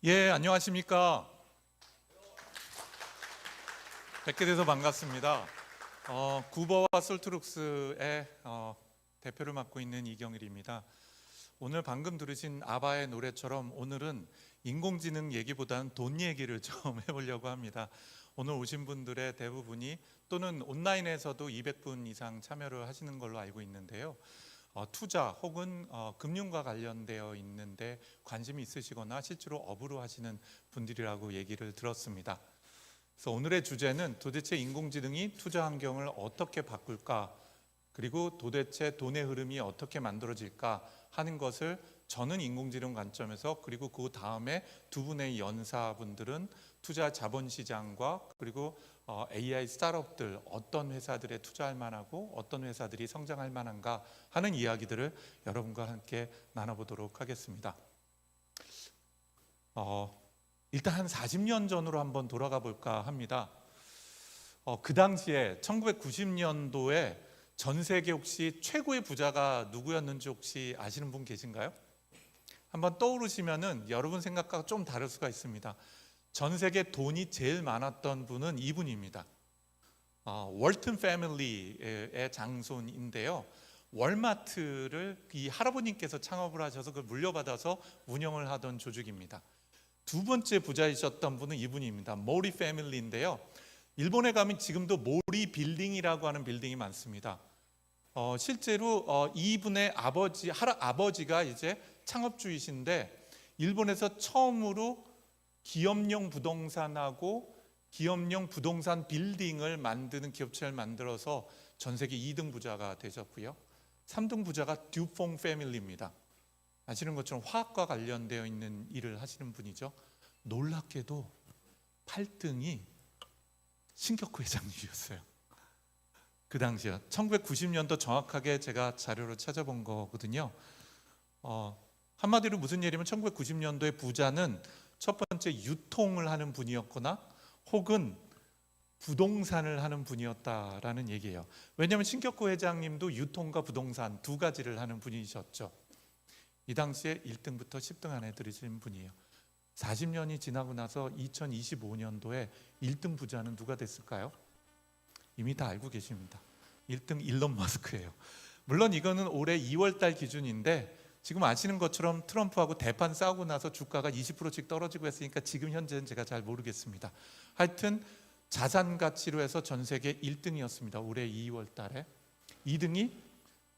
예, 안녕하십니까. 뵙게 돼서 반갑습니다. 구버와 솔트룩스의 대표를 맡고 있는 이경일입니다. 오늘 방금 들으신 아바의 노래처럼 오늘은 인공지능 얘기보다는 돈 얘기를 좀 해보려고 합니다. 오늘 오신 분들의 대부분이 또는 온라인에서도 200분 이상 참여를 하시는 걸로 알고 있는데요. 투자 혹은 금융과 관련되어 있는데 관심이 있으시거나 실제로 업으로 하시는 분들이라고 얘기를 들었습니다. 그래서 오늘의 주제는 도대체 인공지능이 투자 환경을 어떻게 바꿀까, 그리고 도대체 돈의 흐름이 어떻게 만들어질까 하는 것을 저는 인공지능 관점에서, 그리고 그 다음에 두 분의 연사분들은 투자 자본시장과 그리고 AI 스타트업들, 어떤 회사들에 투자할 만하고 어떤 회사들이 성장할 만한가 하는 이야기들을 여러분과 함께 나눠보도록 하겠습니다. 일단 한 40년 전으로 한번 돌아가 볼까 합니다. 그 당시에 1990년도에 전 세계 혹시 최고의 부자가 누구였는지 혹시 아시는 분 계신가요? 한번 떠오르시면은 여러분 생각과 좀 다를 수가 있습니다. 전 세계 돈이 제일 많았던 분은 이분입니다. 월튼 패밀리의 장손인데요. 월마트를 이 할아버님께서 창업을 하셔서 그걸 물려받아서 운영을 하던 조직입니다. 두 번째 부자이셨던 분은 이분입니다. 모리 패밀리인데요. 일본에 가면 지금도 모리 빌딩이라고 하는 빌딩이 많습니다. 실제로 이분의 아버지가 이제 창업주이신데 일본에서 처음으로 기업용 부동산하고 기업용 부동산 빌딩을 만드는 기업체를 만들어서 전 세계 2등 부자가 되셨고요. 3등 부자가 듀퐁 패밀리입니다. 아시는 것처럼 화학과 관련되어 있는 일을 하시는 분이죠. 놀랍게도 8등이 신격호 회장님이었어요. 그 당시에 1990년도 정확하게 제가 자료를 찾아본 거거든요. 한마디로 무슨 얘기냐면 1990년도의 부자는 첫 번째 유통을 하는 분이었거나 혹은 부동산을 하는 분이었다라는 얘기예요. 왜냐하면 신격호 회장님도 유통과 부동산 두 가지를 하는 분이셨죠. 이 당시에 1등부터 10등 안에 들으신 분이에요. 40년이 지나고 나서 2025년도에 1등 부자는 누가 됐을까요? 이미 다 알고 계십니다. 1등 일론 머스크예요. 물론 이거는 올해 2월 달 기준인데 지금 아시는 것처럼 트럼프하고 대판 싸우고 나서 주가가 20%씩 떨어지고 했으니까 지금 현재는 제가 잘 모르겠습니다. 하여튼 자산 가치로 해서 전 세계 1등이었습니다. 올해 2월 달에. 2등이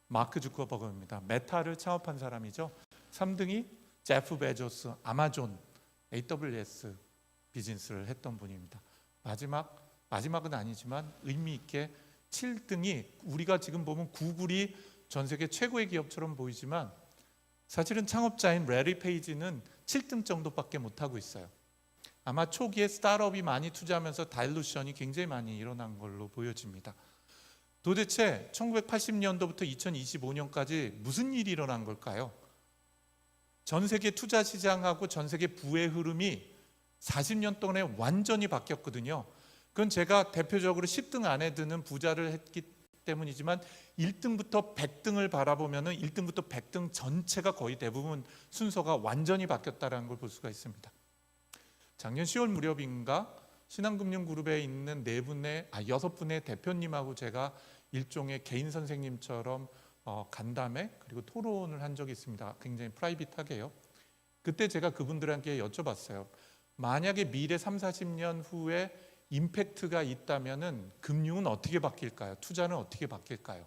마크 주커버그입니다. 메타를 창업한 사람이죠. 3등이 제프 베조스, 아마존, AWS 비즈니스를 했던 분입니다. 마지막은 아니지만 의미 있게 7등이 우리가 지금 보면 구글이 전 세계 최고의 기업처럼 보이지만 사실은 창업자인 레리 페이지는 7등 정도밖에 못하고 있어요. 아마 초기에 스타트업이 많이 투자하면서 다일루션이 굉장히 많이 일어난 걸로 보여집니다. 도대체 1980년도부터 2025년까지 무슨 일이 일어난 걸까요? 전 세계 투자 시장하고 전 세계 부의 흐름이 40년 동안에 완전히 바뀌었거든요. 그건 제가 대표적으로 10등 안에 드는 부자를 했기 때문이지만 1등부터 100등을 바라보면 1등부터 100등 전체가 거의 대부분 순서가 완전히 바뀌었다는 걸 볼 수가 있습니다. 작년 10월 무렵인가 신한금융그룹에 있는 6분의 대표님하고 제가 일종의 개인 선생님처럼 간담회 그리고 토론을 한 적이 있습니다. 굉장히 프라이빗하게요. 그때 제가 그분들한테 여쭤봤어요. 만약에 미래 3, 40년 후에 임팩트가 있다면은 금융은 어떻게 바뀔까요? 투자는 어떻게 바뀔까요?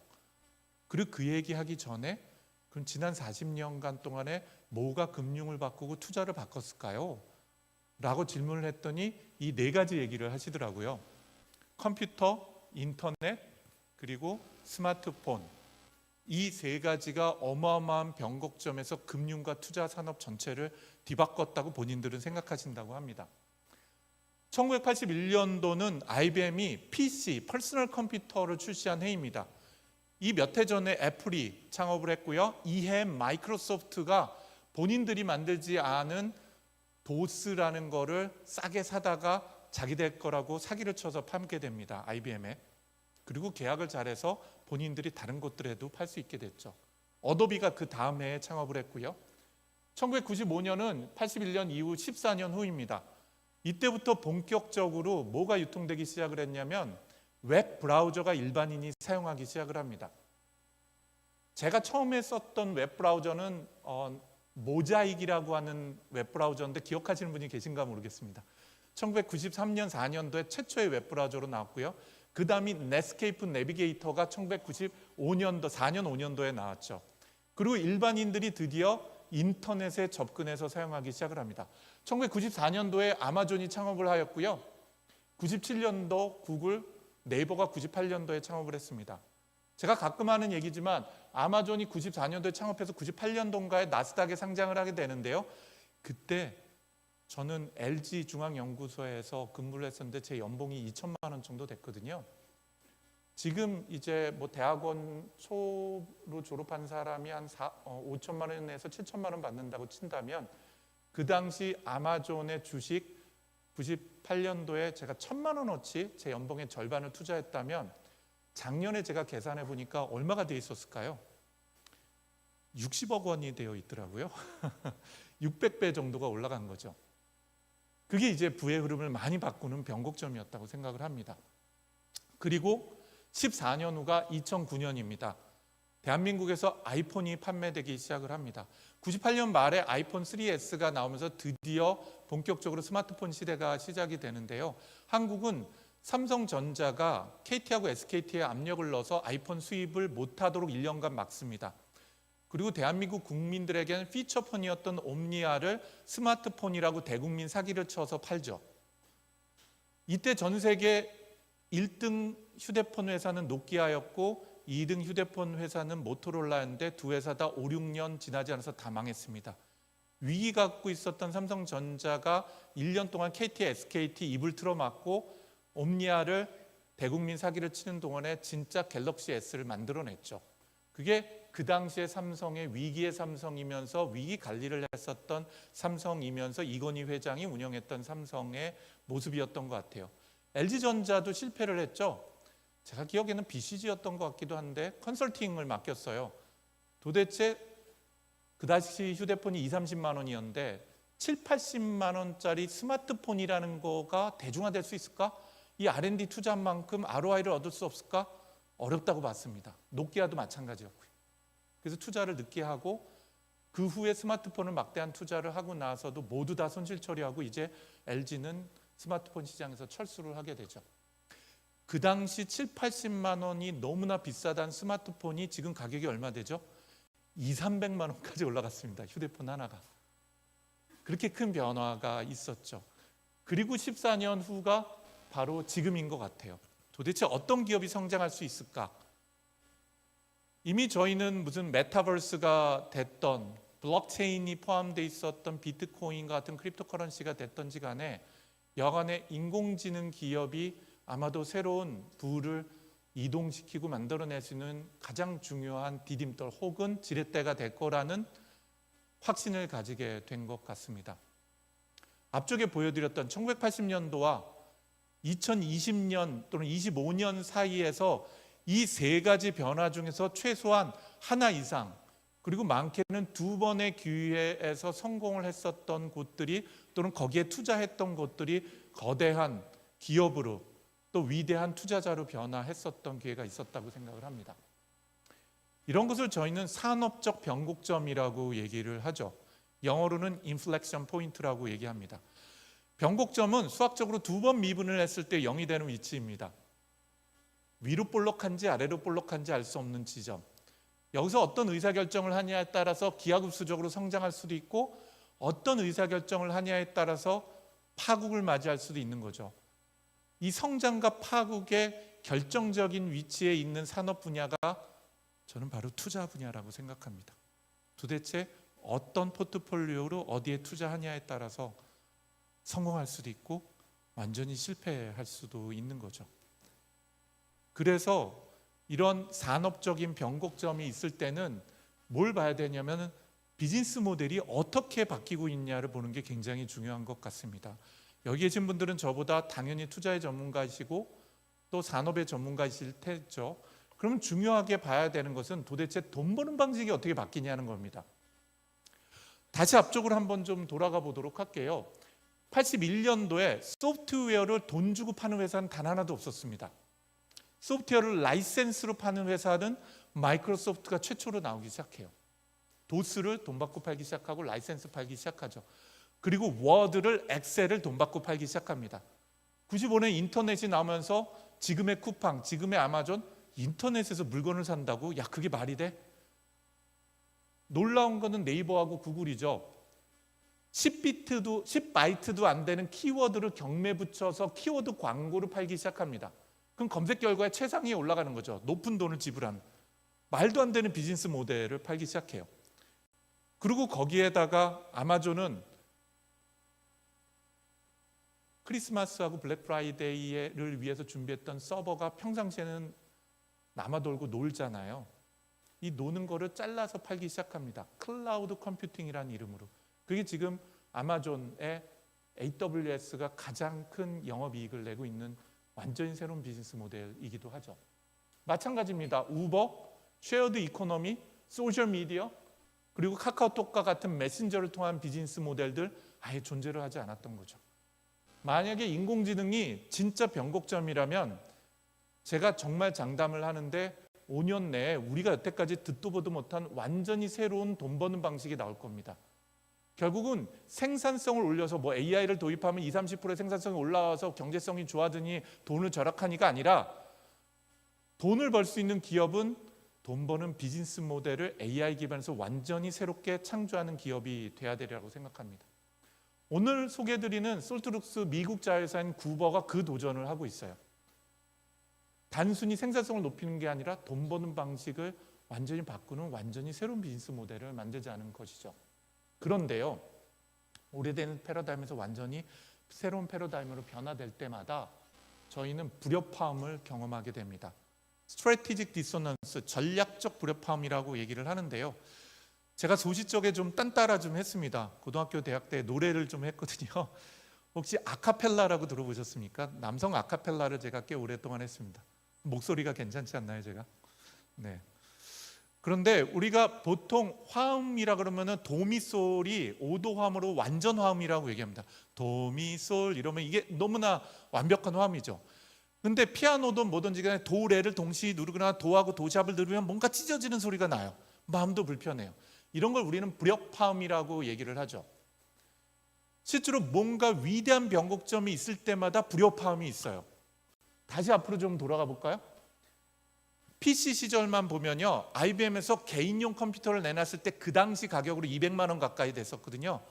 그리고 그 얘기하기 전에 그럼 지난 40년간 동안에 뭐가 금융을 바꾸고 투자를 바꿨을까요? 라고 질문을 했더니 이 4가지 얘기를 하시더라고요. 컴퓨터, 인터넷, 그리고 스마트폰, 이 3가지가 어마어마한 변곡점에서 금융과 투자 산업 전체를 뒤바꿨다고 본인들은 생각하신다고 합니다. 1981년도는 IBM이 PC, 퍼스널 컴퓨터를 출시한 해입니다. 이 몇 해 전에 애플이 창업을 했고요. 이해 마이크로소프트가 본인들이 만들지 않은 도스라는 거를 싸게 사다가 자기들 거라고 사기를 쳐서 팔게 됩니다. IBM에. 그리고 계약을 잘해서 본인들이 다른 곳들에도 팔 수 있게 됐죠. 어도비가 그 다음 해에 창업을 했고요. 1995년은 81년 이후 14년 후입니다. 이때부터 본격적으로 뭐가 유통되기 시작을 했냐면 웹 브라우저가 일반인이 사용하기 시작을 합니다. 제가 처음에 썼던 웹 브라우저는 모자익이라고 하는 웹 브라우저인데 기억하시는 분이 계신가 모르겠습니다. 1993년 4년도에 최초의 웹 브라우저로 나왔고요. 그 다음이 넷스케이프 내비게이터가 1995년도, 4년 5년도에 나왔죠. 그리고 일반인들이 드디어 인터넷에 접근해서 사용하기 시작을 합니다. 1994년도에 아마존이 창업을 하였고요. 97년도 구글, 네이버가 98년도에 창업을 했습니다. 제가 가끔 하는 얘기지만 아마존이 94년도에 창업해서 98년도인가에 나스닥에 상장을 하게 되는데요. 그때 저는 LG 중앙연구소에서 근무를 했었는데 제 연봉이 2천만 원 정도 됐거든요. 지금 이제 뭐 대학원 초로 졸업한 사람이 한 5천만 원에서 7천만 원 받는다고 친다면 그 당시 아마존의 주식 98년도에 제가 1,000만 원어치 제 연봉의 절반을 투자했다면 작년에 제가 계산해 보니까 얼마가 돼 있었을까요? 60억 원이 되어 있더라고요. 600배 정도가 올라간 거죠. 그게 이제 부의 흐름을 많이 바꾸는 변곡점이었다고 생각을 합니다. 그리고 14년 후가 2009년입니다. 대한민국에서 아이폰이 판매되기 시작을 합니다. 98년 말에 아이폰 3S가 나오면서 드디어 본격적으로 스마트폰 시대가 시작이 되는데요. 한국은 삼성전자가 KT하고 SKT에 압력을 넣어서 아이폰 수입을 못하도록 1년간 막습니다. 그리고 대한민국 국민들에게는 피처폰이었던 옴니아를 스마트폰이라고 대국민 사기를 쳐서 팔죠. 이때 전 세계 1등 휴대폰 회사는 노키아였고 2등 휴대폰 회사는 모토로라였는데 두 회사 다 5, 6년 지나지 않아서 다 망했습니다. 위기 갖고 있었던 삼성전자가 1년 동안 KT, SKT 입을 틀어막고 옴니아를 대국민 사기를 치는 동안에 진짜 갤럭시 S를 만들어냈죠. 그게 그 당시에 삼성의 위기의 삼성이면서 위기 관리를 했었던 삼성이면서 이건희 회장이 운영했던 삼성의 모습이었던 것 같아요. LG전자도 실패를 했죠. 제가 기억에는 BCG였던 것 같기도 한데 컨설팅을 맡겼어요. 도대체 그 당시 휴대폰이 2, 30만 원이었는데 7, 80만 원짜리 스마트폰이라는 거가 대중화될 수 있을까? 이 R&D 투자한 만큼 ROI를 얻을 수 없을까? 어렵다고 봤습니다. 노키아도 마찬가지였고요. 그래서 투자를 늦게 하고 그 후에 스마트폰을 막대한 투자를 하고 나서도 모두 다 손실 처리하고 이제 LG는 스마트폰 시장에서 철수를 하게 되죠. 그 당시 7, 80만 원이 너무나 비싸단 스마트폰이 지금 가격이 얼마 되죠? 2, 300만 원까지 올라갔습니다. 휴대폰 하나가. 그렇게 큰 변화가 있었죠. 그리고 14년 후가 바로 지금인 것 같아요. 도대체 어떤 기업이 성장할 수 있을까? 이미 저희는 무슨 메타버스가 됐던 블록체인이 포함되어 있었던 비트코인 같은 크립토커런시가 됐던지 간에 여간의 인공지능 기업이 아마도 새로운 부를 이동시키고 만들어내시는 가장 중요한 디딤돌 혹은 지렛대가 될 거라는 확신을 가지게 된 것 같습니다. 앞쪽에 보여드렸던 1980년도와 2020년 또는 25년 사이에서 이 세 가지 변화 중에서 최소한 하나 이상 그리고 많게는 두 번의 기회에서 성공을 했었던 곳들이 또는 거기에 투자했던 곳들이 거대한 기업으로 또 위대한 투자자로 변화했었던 기회가 있었다고 생각을 합니다. 이런 것을 저희는 산업적 변곡점이라고 얘기를 하죠. 영어로는 인플렉션 포인트라고 얘기합니다. 변곡점은 수학적으로 두 번 미분을 했을 때 0이 되는 위치입니다. 위로 볼록한지 아래로 볼록한지 알 수 없는 지점. 여기서 어떤 의사결정을 하냐에 따라서 기하급수적으로 성장할 수도 있고 어떤 의사결정을 하냐에 따라서 파국을 맞이할 수도 있는 거죠. 이 성장과 파국의 결정적인 위치에 있는 산업 분야가 저는 바로 투자 분야라고 생각합니다. 도대체 어떤 포트폴리오로 어디에 투자하냐에 따라서 성공할 수도 있고 완전히 실패할 수도 있는 거죠. 그래서 이런 산업적인 변곡점이 있을 때는 뭘 봐야 되냐면 비즈니스 모델이 어떻게 바뀌고 있냐를 보는 게 굉장히 중요한 것 같습니다. 여기 계신 분들은 저보다 당연히 투자의 전문가이시고 또 산업의 전문가이실 테죠. 그러면 중요하게 봐야 되는 것은 도대체 돈 버는 방식이 어떻게 바뀌냐는 겁니다. 다시 앞쪽으로 한번 좀 돌아가 보도록 할게요. 81년도에 소프트웨어를 돈 주고 파는 회사는 단 하나도 없었습니다. 소프트웨어를 라이센스로 파는 회사는 마이크로소프트가 최초로 나오기 시작해요. 도스를 돈 받고 팔기 시작하고 라이센스 팔기 시작하죠. 그리고 워드를, 엑셀을 돈 받고 팔기 시작합니다. 95년 인터넷이 나오면서 지금의 쿠팡, 지금의 아마존, 인터넷에서 물건을 산다고? 야, 그게 말이 돼? 놀라운 거는 네이버하고 구글이죠. 10바이트도 안 되는 키워드를 경매 붙여서 키워드 광고를 팔기 시작합니다. 그럼 검색 결과에 최상위에 올라가는 거죠. 높은 돈을 지불한. 말도 안 되는 비즈니스 모델을 팔기 시작해요. 그리고 거기에다가 아마존은 크리스마스하고 블랙 프라이데이를 위해서 준비했던 서버가 평상시에는 남아돌고 놀잖아요. 이 노는 거를 잘라서 팔기 시작합니다. 클라우드 컴퓨팅이라는 이름으로. 그게 지금 아마존의 AWS가 가장 큰 영업이익을 내고 있는 완전히 새로운 비즈니스 모델이기도 하죠. 마찬가지입니다. 우버, 쉐어드 이코노미, 소셜미디어, 그리고 카카오톡과 같은 메신저를 통한 비즈니스 모델들 아예 존재를 하지 않았던 거죠. 만약에 인공지능이 진짜 변곡점이라면 제가 정말 장담을 하는데 5년 내에 우리가 여태까지 듣도 보도 못한 완전히 새로운 돈 버는 방식이 나올 겁니다. 결국은 생산성을 올려서 뭐 AI를 도입하면 20-30%의 생산성이 올라와서 경제성이 좋아지니 돈을 절약하니가 아니라 돈을 벌 수 있는 기업은 돈 버는 비즈니스 모델을 AI 기반에서 완전히 새롭게 창조하는 기업이 돼야 되리라고 생각합니다. 오늘 소개해드리는 솔트룩스 미국 자회사인 구버가 그 도전을 하고 있어요. 단순히 생산성을 높이는 게 아니라 돈 버는 방식을 완전히 바꾸는 완전히 새로운 비즈니스 모델을 만들자는 것이죠. 그런데요, 오래된 패러다임에서 완전히 새로운 패러다임으로 변화될 때마다 저희는 불협화음을 경험하게 됩니다. 스트래티직 디소넌스, 전략적 불협화음이라고 얘기를 하는데요. 제가 소시적에 좀 딴따라 좀 했습니다. 고등학교, 대학 때 노래를 좀 했거든요. 혹시 아카펠라라고 들어보셨습니까? 남성 아카펠라를 제가 꽤 오랫동안 했습니다. 목소리가 괜찮지 않나요, 제가? 네. 그런데 우리가 보통 화음이라 그러면은 도미솔이 5도 화음으로 완전 화음이라고 얘기합니다. 도미솔 이러면 이게 너무나 완벽한 화음이죠. 근데 피아노도 뭐든지 간에 도, 레를 동시에 누르거나 도하고 도샵을 누르면 뭔가 찢어지는 소리가 나요. 마음도 불편해요. 이런 걸 우리는 불협화음이라고 얘기를 하죠. 실제로 뭔가 위대한 변곡점이 있을 때마다 불협화음이 있어요. 다시 앞으로 좀 돌아가 볼까요? PC 시절만 보면요, IBM에서 개인용 컴퓨터를 내놨을 때 그 당시 가격으로 200만 원 가까이 됐었거든요.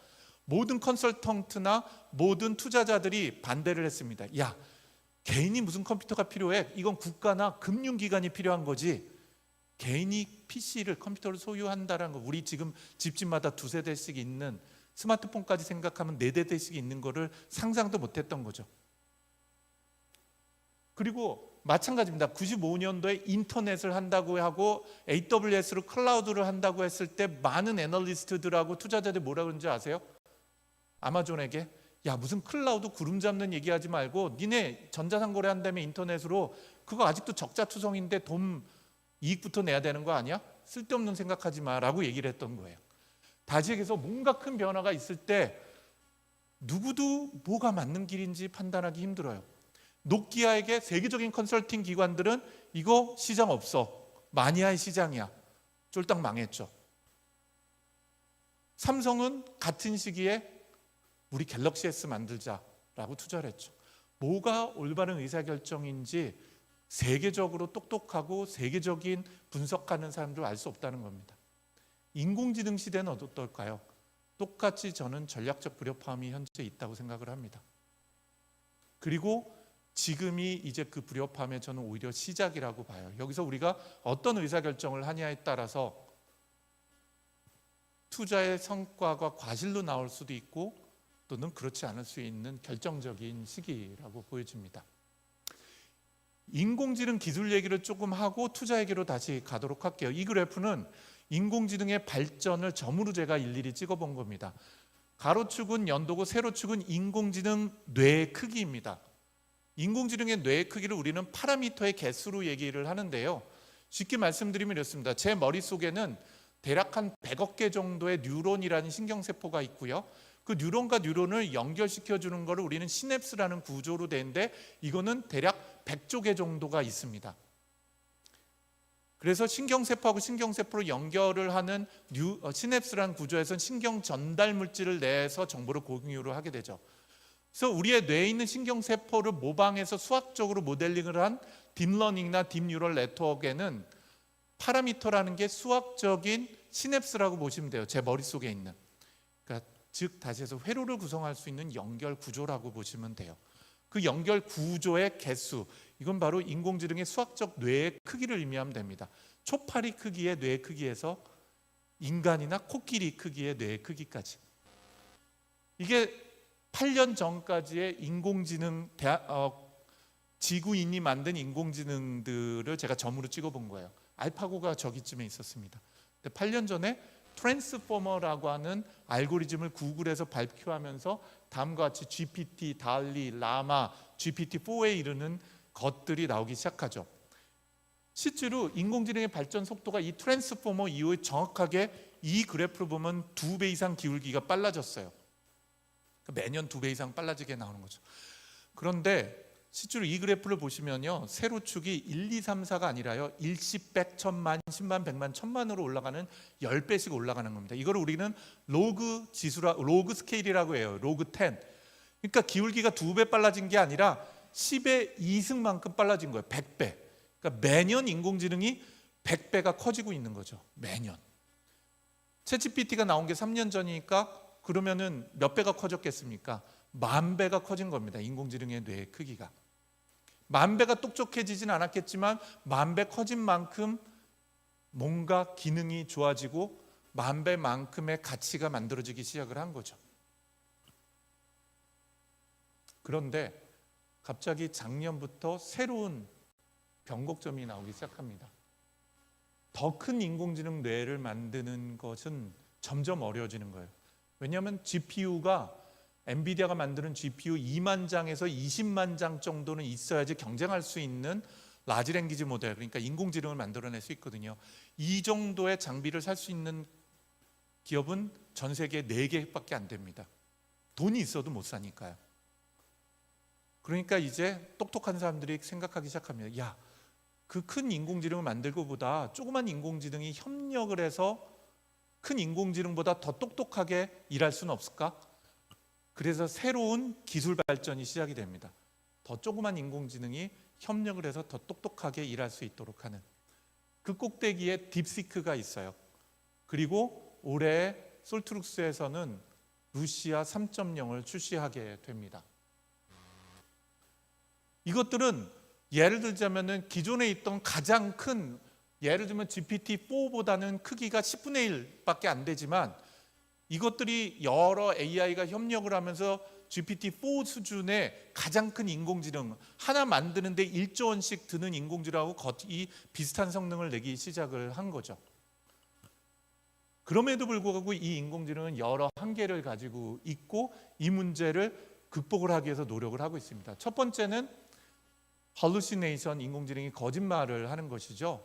모든 컨설턴트나 모든 투자자들이 반대를 했습니다. 야, 개인이 무슨 컴퓨터가 필요해? 이건 국가나 금융기관이 필요한 거지. 개인이 PC를, 컴퓨터를 소유한다는 거, 우리 지금 집집마다 2세대씩 있는 스마트폰까지 생각하면 4대씩 있는 거를 상상도 못했던 거죠. 그리고 마찬가지입니다. 95년도에 인터넷을 한다고 하고 AWS로 클라우드를 한다고 했을 때 많은 애널리스트들하고 투자자들이 뭐라 그런지 아세요? 아마존에게 야, 무슨 클라우드 구름 잡는 얘기하지 말고 니네 전자상거래 한다며 인터넷으로 그거 아직도 적자투성인데 돈 이익부터 내야 되는 거 아니야? 쓸데없는 생각하지 마라고 얘기를 했던 거예요. 다시 얘기해서 뭔가 큰 변화가 있을 때 누구도 뭐가 맞는 길인지 판단하기 힘들어요. 노키아에게 세계적인 컨설팅 기관들은 이거 시장 없어, 마니아의 시장이야, 쫄딱 망했죠. 삼성은 같은 시기에 우리 갤럭시 S 만들자라고 투자를 했죠. 뭐가 올바른 의사결정인지 세계적으로 똑똑하고 세계적인 분석하는 사람들 알 수 없다는 겁니다. 인공지능 시대는 어떨까요? 똑같이 저는 전략적 불협화음이 현재 있다고 생각을 합니다. 그리고 지금이 이제 그 불협화음의 저는 오히려 시작이라고 봐요. 여기서 우리가 어떤 의사결정을 하냐에 따라서 투자의 성과가 과실로 나올 수도 있고 또는 그렇지 않을 수 있는 결정적인 시기라고 보여집니다. 인공지능 기술 얘기를 조금 하고 투자 얘기로 다시 가도록 할게요. 이 그래프는 인공지능의 발전을 점으로 제가 일일이 찍어본 겁니다. 가로축은 연도고 세로축은 인공지능 뇌의 크기입니다. 인공지능의 뇌의 크기를 우리는 파라미터의 개수로 얘기를 하는데요. 쉽게 말씀드리면 이렇습니다. 제 머릿속에는 대략 한 100억 개 정도의 뉴런이라는 신경세포가 있고요. 그 뉴런과 뉴런을 연결시켜주는 것을 우리는 시냅스라는 구조로 되는데 이거는 대략 100조 개 정도가 있습니다. 그래서 신경세포하고 신경세포로 연결을 하는 시냅스라는 구조에서는 신경 전달 물질을 내서 정보를 공유를 하게 되죠. 그래서 우리의 뇌에 있는 신경세포를 모방해서 수학적으로 모델링을 한 딥러닝이나 딥뉴럴 네트워크에는 파라미터라는 게 수학적인 시냅스라고 보시면 돼요. 제 머릿속에 있는. 그러니까 즉 다시 해서 회로를 구성할 수 있는 연결 구조라고 보시면 돼요. 그 연결 구조의 개수, 이건 바로 인공지능의 수학적 뇌의 크기를 의미하면 됩니다. 초파리 크기의 뇌의 크기에서 인간이나 코끼리 크기의 뇌의 크기까지. 이게 8년 전까지의 인공지능 지구인이 만든 인공지능들을 제가 점으로 찍어본 거예요. 알파고가 저기쯤에 있었습니다. 근데 8년 전에 트랜스포머라고 하는 알고리즘을 구글에서 발표하면서 다음과 같이 GPT, 달리, 라마, GPT-4에 이르는 것들이 나오기 시작하죠. 실제로 인공지능의 발전 속도가 이 트랜스포머 이후에 정확하게 이 그래프를 보면 2배 이상 기울기가 빨라졌어요. 매년 2배 이상 빨라지게 나오는 거죠. 그런데 실제로 이 그래프를 보시면요, 세로축이 1, 2, 3, 4가 아니라요 1, 10, 100, 1000만, 10만, 100만, 1000만으로 올라가는 10배씩 올라가는 겁니다. 이걸 우리는 로그 지수라, 로그 스케일이라고 해요. 로그 10. 그러니까 기울기가 2배 빨라진 게 아니라 10의 2승만큼 빨라진 거예요. 100배. 그러니까 매년 인공지능이 100배가 커지고 있는 거죠. 매년. 챗GPT가 나온 게 3년 전이니까 그러면은 몇 배가 커졌겠습니까? 10,000배가 커진 겁니다. 인공지능의 뇌의 크기가. 10,000배가 똑똑해지진 않았겠지만 10,000배 커진 만큼 뭔가 기능이 좋아지고 10,000배만큼의 가치가 만들어지기 시작을 한 거죠. 그런데 갑자기 작년부터 새로운 변곡점이 나오기 시작합니다. 더 큰 인공지능 뇌를 만드는 것은 점점 어려워지는 거예요. 왜냐하면 GPU가 엔비디아가 만드는 GPU 2만 장에서 20만 장 정도는 있어야지 경쟁할 수 있는 라지 랭귀지 모델, 그러니까 인공지능을 만들어낼 수 있거든요. 이 정도의 장비를 살 수 있는 기업은 전 세계에 4개밖에 안 됩니다. 돈이 있어도 못 사니까요. 그러니까 이제 똑똑한 사람들이 생각하기 시작합니다. 야, 그 큰 인공지능을 만들 것보다 조그만 인공지능이 협력을 해서 큰 인공지능보다 더 똑똑하게 일할 수는 없을까? 그래서 새로운 기술 발전이 시작이 됩니다. 더 조그만 인공지능이 협력을 해서 더 똑똑하게 일할 수 있도록 하는. 그 꼭대기에 딥시크가 있어요. 그리고 올해 솔트룩스에서는 루시아 3.0을 출시하게 됩니다. 이것들은 예를 들자면은 기존에 있던 가장 큰, 예를 들면 GPT-4보다는 크기가 10분의 1밖에 안 되지만 이것들이 여러 AI가 협력을 하면서 GPT-4 수준의 가장 큰 인공지능 하나 만드는데 1조 원씩 드는 인공지능하고 거의 비슷한 성능을 내기 시작을 한 거죠. 그럼에도 불구하고 이 인공지능은 여러 한계를 가지고 있고 이 문제를 극복을 하기 위해서 노력을 하고 있습니다. 첫 번째는 hallucination, 인공지능이 거짓말을 하는 것이죠.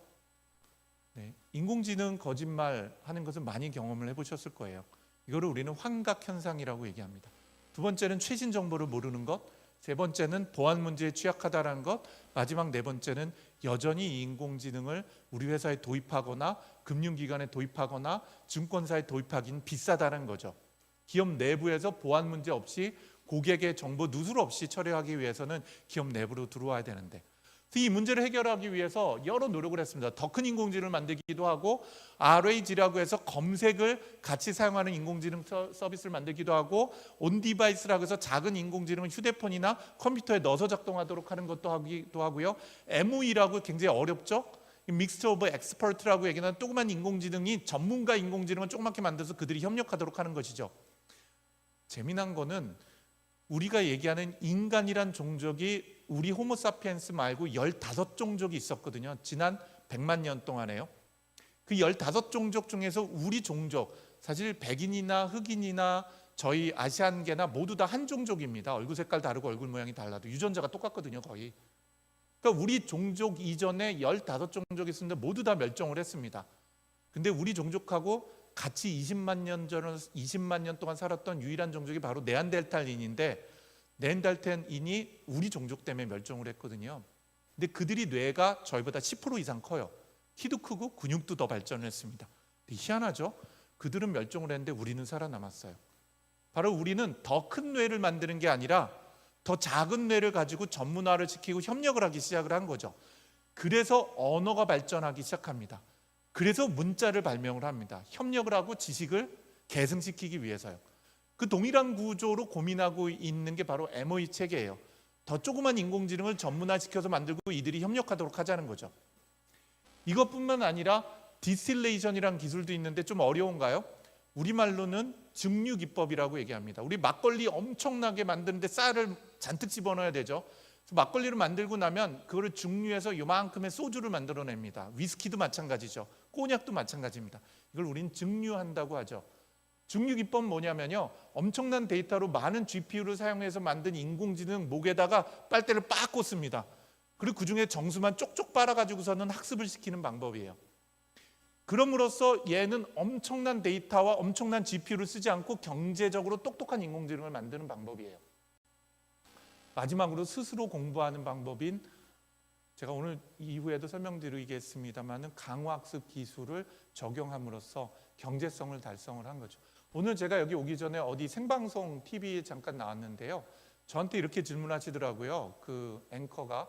네, 인공지능 거짓말 하는 것은 많이 경험을 해보셨을 거예요. 이거를 우리는 환각 현상이라고 얘기합니다. 두 번째는 최신 정보를 모르는 것, 세 번째는 보안 문제에 취약하다는 것, 마지막 네 번째는 여전히 이 인공지능을 우리 회사에 도입하거나 금융기관에 도입하거나 증권사에 도입하기는 비싸다는 거죠. 기업 내부에서 보안 문제 없이 고객의 정보 누설 없이 처리하기 위해서는 기업 내부로 들어와야 되는데, 이 문제를 해결하기 위해서 여러 노력을 했습니다. 더 큰 인공지능을 만들기도 하고 RAG라고 해서 검색을 같이 사용하는 인공지능 서비스를 만들기도 하고 온디바이스라고 해서 작은 인공지능을 휴대폰이나 컴퓨터에 넣어서 작동하도록 하는 것도 하기도 하고요. MOE라고 굉장히 어렵죠. 믹스처 오브 엑스퍼트라고 얘기하는 조그만 인공지능이 전문가 인공지능을 조그맣게 만들어서 그들이 협력하도록 하는 것이죠. 재미난 거는 우리가 얘기하는 인간이란 종족이 우리 호모사피엔스 말고 15종족이 있었거든요. 지난 100만 년 동안에요. 그 15종족 중에서 우리 종족, 사실 백인이나 흑인이나 저희 아시안계나 모두 다 한 종족입니다. 얼굴 색깔 다르고 얼굴 모양이 달라도 유전자가 똑같거든요, 거의. 그러니까 우리 종족 이전에 15종족이 있었는데 모두 다 멸종을 했습니다. 근데 우리 종족하고 같이 20만 년 동안 살았던 유일한 종족이 바로 네안데르탈인인데 네안데르탈인이 우리 종족 때문에 멸종을 했거든요. 근데 그들이 뇌가 저희보다 10% 이상 커요. 키도 크고 근육도 더 발전을 했습니다. 희한하죠? 그들은 멸종을 했는데 우리는 살아남았어요. 바로 우리는 더 큰 뇌를 만드는 게 아니라 더 작은 뇌를 가지고 전문화를 시키고 협력을 하기 시작을 한 거죠. 그래서 언어가 발전하기 시작합니다. 그래서 문자를 발명을 합니다. 협력을 하고 지식을 계승시키기 위해서요. 그 동일한 구조로 고민하고 있는 게 바로 MOE 체계예요. 더 조그만 인공지능을 전문화시켜서 만들고 이들이 협력하도록 하자는 거죠. 이것뿐만 아니라 디스틸레이션이라는 기술도 있는데 좀 어려운가요? 우리말로는 증류기법이라고 얘기합니다. 우리 막걸리 엄청나게 만드는데 쌀을 잔뜩 집어넣어야 되죠. 막걸리를 만들고 나면 그거를 증류해서 요만큼의 소주를 만들어냅니다. 위스키도 마찬가지죠. 꼬냑도 마찬가지입니다. 이걸 우린 증류한다고 하죠. 증류기법은 뭐냐면요, 엄청난 데이터로 많은 GPU를 사용해서 만든 인공지능 목에다가 빨대를 빡 꽂습니다. 그리고 그중에 정수만 쪽쪽 빨아가지고서는 학습을 시키는 방법이에요. 그럼으로써 얘는 엄청난 데이터와 엄청난 GPU를 쓰지 않고 경제적으로 똑똑한 인공지능을 만드는 방법이에요. 마지막으로 스스로 공부하는 방법인, 제가 오늘 이후에도 설명드리겠습니다만 강화학습 기술을 적용함으로써 경제성을 달성을 한 거죠. 오늘 제가 여기 오기 전에 어디 생방송 TV에 잠깐 나왔는데요. 저한테 이렇게 질문하시더라고요. 그 앵커가